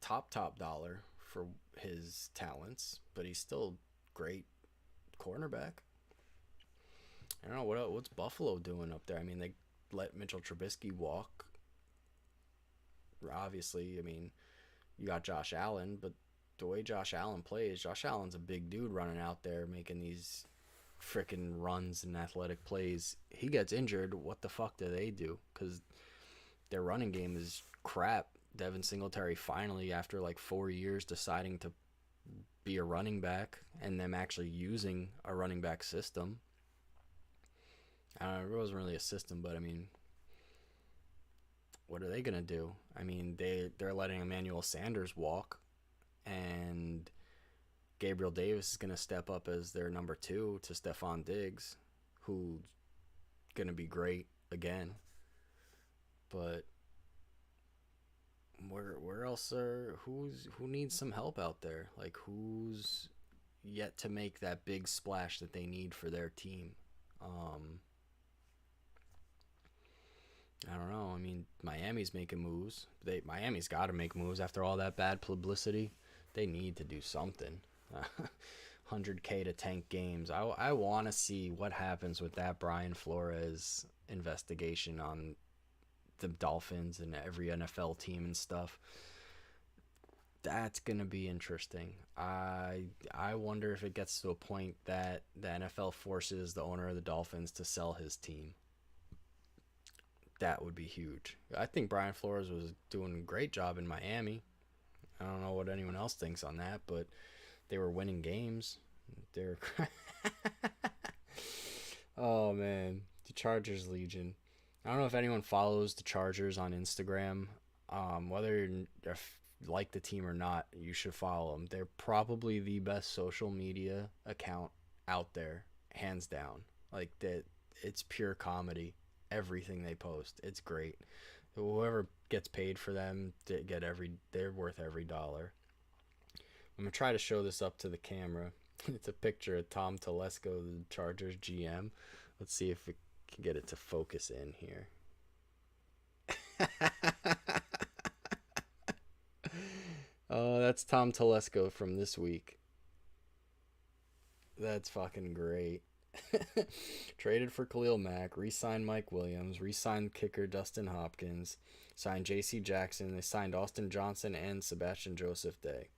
top dollar for his talents, but he's still great cornerback. I don't know what's Buffalo doing up there. I mean, they let Mitchell Trubisky walk. Obviously, I mean, you got Josh Allen, but the way Josh Allen plays, Josh Allen's a big dude running out there making these freaking runs and athletic plays. He gets injured, what the fuck do they do? Because their running game is crap. Devin Singletary finally, after like 4 years, deciding to be a running back and them actually using a running back system. I don't know, it wasn't really a system, but I mean, what are they gonna do? I mean, they're letting Emmanuel Sanders walk, and Gabriel Davis is gonna step up as their number two to Stephon Diggs, who's gonna be great again. But where else are who needs some help out there? Like who's yet to make that big splash that they need for their team? Um, I don't know. I mean, Miami's making moves. Miami's got to make moves after all that bad publicity. They need to do something. 100K to tank games. I want to see what happens with that Brian Flores investigation on the Dolphins and every NFL team and stuff. That's gonna be interesting. I wonder if it gets to a point that the NFL forces the owner of the Dolphins to sell his team. That would be huge. I think Brian Flores was doing a great job in Miami. I don't know what anyone else thinks on that, but they were winning games. They're oh man, the Chargers Legion. I don't know if anyone follows the Chargers on Instagram. Whether you like the team or not, you should follow them. They're probably the best social media account out there, hands down. Like that, it's pure comedy. Everything they post, it's great. Whoever gets paid for them, they're worth every dollar. I'm gonna try to show this up to the camera. It's a picture of Tom Telesco, the Chargers GM. Let's see if we can get it to focus in here. Oh, that's Tom Telesco from this week. That's fucking great. Traded for Khalil Mack, re-signed Mike Williams, re-signed kicker Dustin Hopkins, signed J.C. Jackson. They signed Austin Johnson and Sebastian Joseph Day.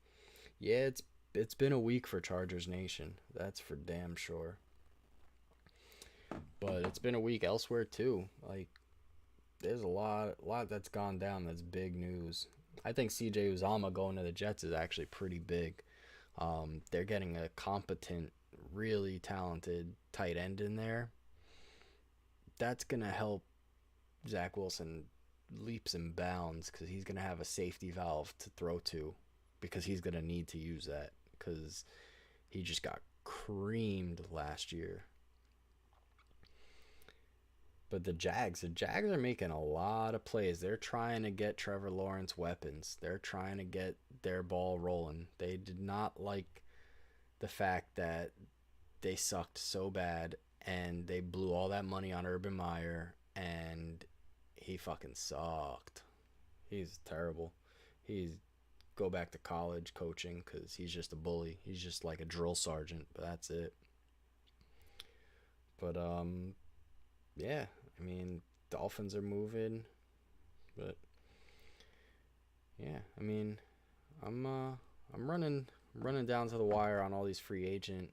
Yeah, it's been a week for Chargers Nation. That's for damn sure. But it's been a week elsewhere too. Like there's a lot that's gone down. That's big news. I think C.J. Uzama going to the Jets is actually pretty big. They're getting a competent, really talented tight end in there. That's gonna help Zach Wilson leaps and bounds because he's gonna have a safety valve to throw to, because he's gonna need to use that because he just got creamed last year. But the Jags are making a lot of plays. They're trying to get Trevor Lawrence weapons. They're trying to get their ball rolling. They did not like the fact that they sucked so bad and they blew all that money on Urban Meyer and he fucking sucked. He's terrible. He's go back to college coaching because he's just a bully. He's just like a drill sergeant, but that's it. But yeah, I mean, Dolphins are moving, but yeah, I mean, I'm running down to the wire on all these free agent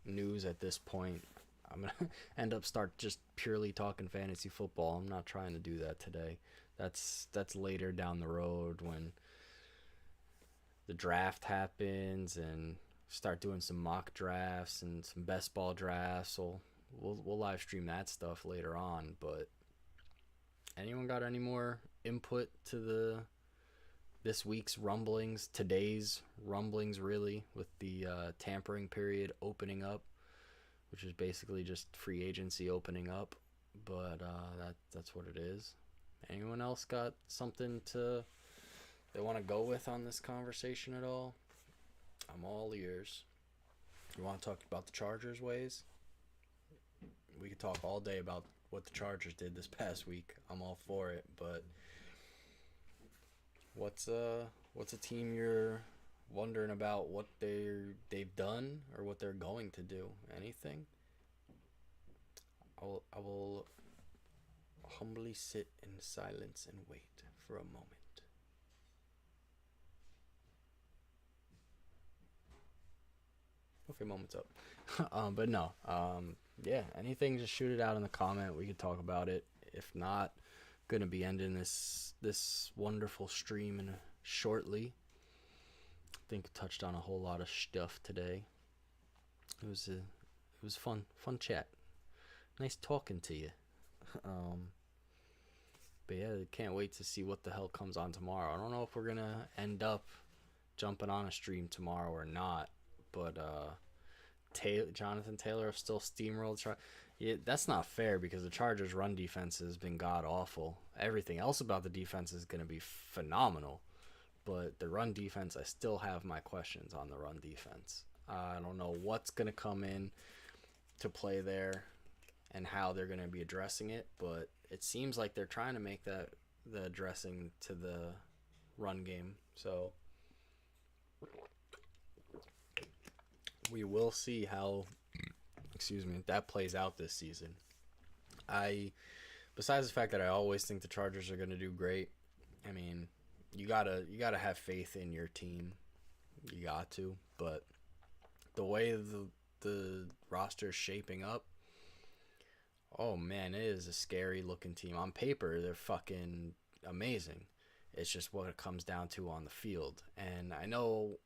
news at this point. I'm gonna start just purely talking fantasy football. I'm not trying to do that today. That's later down the road when the draft happens and start doing some mock drafts and some best ball drafts. So we'll live stream that stuff later on. But anyone got any more input to this week's rumblings, today's rumblings really, with the tampering period opening up, which is basically just free agency opening up, but that's what it is. Anyone else got something they want to go with on this conversation at all? I'm all ears. You want to talk about the Chargers ways? We could talk all day about what the Chargers did this past week. I'm all for it, but what's a team you're wondering about what they've done or what they're going to do? Anything? I will humbly sit in silence and wait for a moment. Okay, moment's up. But no. Yeah. Anything, just shoot it out in the comment. We could talk about it. If not, gonna be ending this wonderful stream in shortly. I think touched on a whole lot of stuff today. It was fun chat. Nice talking to you. Um, but yeah, can't wait to see what the hell comes on tomorrow. I don't know if we're gonna end up jumping on a stream tomorrow or not, but Jonathan Taylor still steamrolled. Yeah, that's not fair because the Chargers' run defense has been god awful. Everything else about the defense is gonna be phenomenal, but the run defense, I still have my questions on the run defense. I don't know what's gonna come in to play there and how they're going to be addressing it, but it seems like they're trying to make that the addressing to the run game. So we will see how, that plays out this season. Besides the fact that I always think the Chargers are going to do great, I mean, you gotta have faith in your team. You got to, but the way the roster is shaping up, oh man, it is a scary looking team. On paper, they're fucking amazing. It's just what it comes down to on the field. And I know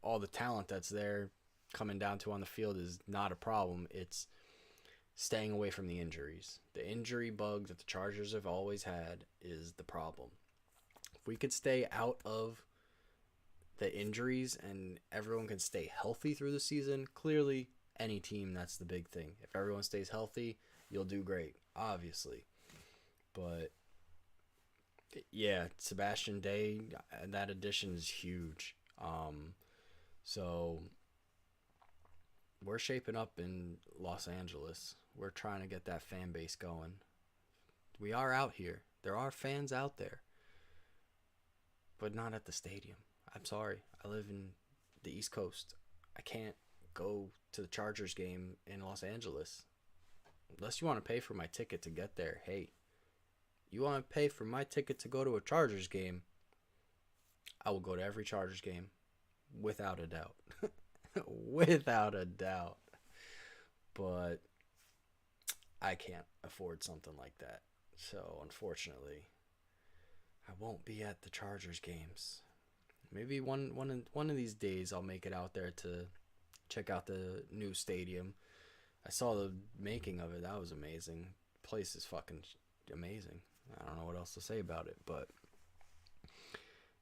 all the talent that's there coming down to on the field is not a problem. It's staying away from the injuries. The injury bug that the Chargers have always had is the problem. If we could stay out of the injuries and everyone can stay healthy through the season, clearly any team, that's the big thing. If everyone stays healthy, you'll do great, obviously. But yeah, Sebastian Day, that addition is huge. So we're shaping up in Los Angeles. We're trying to get that fan base going. We are out here. There are fans out there, but not at the stadium. I'm sorry. I live in the East Coast. I can't go to the Chargers game in Los Angeles. Unless you want to pay for my ticket to get there, hey. You want to pay for my ticket to go to a Chargers game, I will go to every Chargers game, without a doubt. Without a doubt. But I can't afford something like that. So, unfortunately, I won't be at the Chargers games. Maybe one of these days I'll make it out there to check out the new stadium. I saw the making of it. That was amazing. The place is fucking amazing. I don't know what else to say about it, but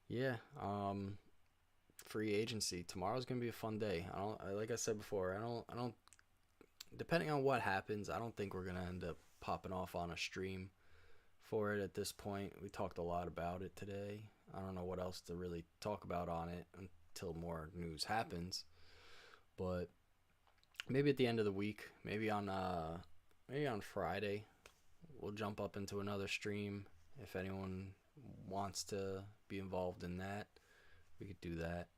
yeah, free agency. Tomorrow's going to be a fun day. Like I said before, I don't depending on what happens, I don't think we're going to end up popping off on a stream for it at this point. We talked a lot about it today. I don't know what else to really talk about on it until more news happens. But maybe at the end of the week, maybe on Friday, we'll jump up into another stream. If anyone wants to be involved in that, we could do that.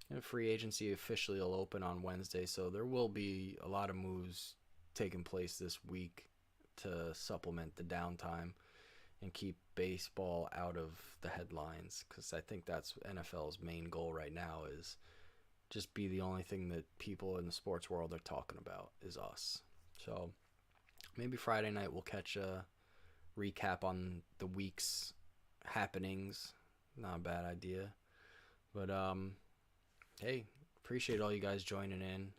And free agency officially will open on Wednesday, so there will be a lot of moves taking place this week to supplement the downtime and keep baseball out of the headlines, because I think that's NFL's main goal right now, is just be the only thing that people in the sports world are talking about is us. So maybe Friday night we'll catch a recap on the week's happenings. Not a bad idea. But hey, appreciate all you guys joining in,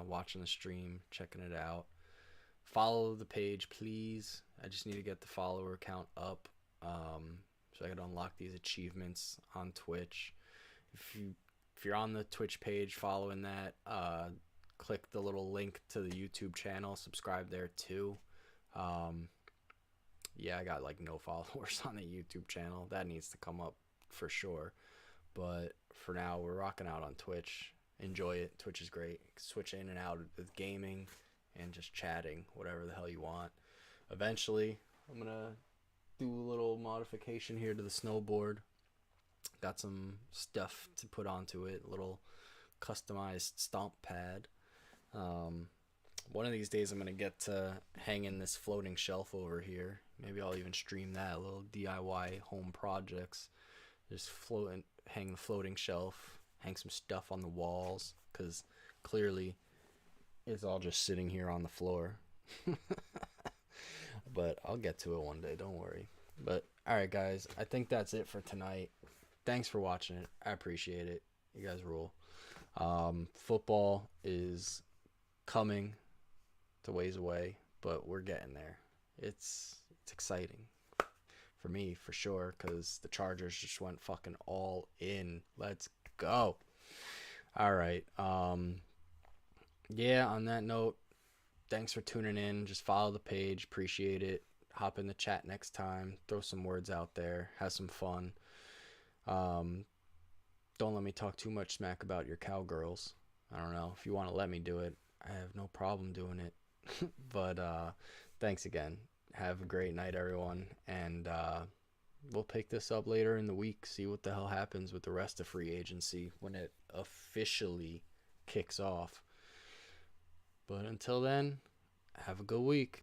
watching the stream, checking it out. Follow the page, please. I just need to get the follower count up, so I can unlock these achievements on Twitch. If you're on the Twitch page following that, click the little link to the YouTube channel. Subscribe there too. Yeah, I got like no followers on the YouTube channel. That needs to come up for sure. But for now, we're rocking out on Twitch. Enjoy it. Twitch is great. Switch in and out with gaming and just chatting, whatever the hell you want. Eventually, I'm going to do a little modification here to the snowboard. Got some stuff to put onto it, a little customized stomp pad. One of these days I'm gonna get to hanging this floating shelf over here. Maybe I'll even stream that, little DIY home projects. Just floating, hang the floating shelf, hang some stuff on the walls, cause clearly it's all just sitting here on the floor. But I'll get to it one day, don't worry. But all right, guys, I think that's it for tonight. Thanks for watching it. I appreciate it. You guys rule. Football is coming. It's a ways away, but we're getting there. It's exciting for me for sure because the Chargers just went fucking all in. Let's go. All right. Yeah. On that note, thanks for tuning in. Just follow the page. Appreciate it. Hop in the chat next time. Throw some words out there. Have some fun. Don't let me talk too much smack about your cowgirls. I don't know. If you want to let me do it, I have no problem doing it. But thanks again. Have a great night, everyone. And we'll pick this up later in the week. See what the hell happens with the rest of free agency when it officially kicks off. But until then, have a good week.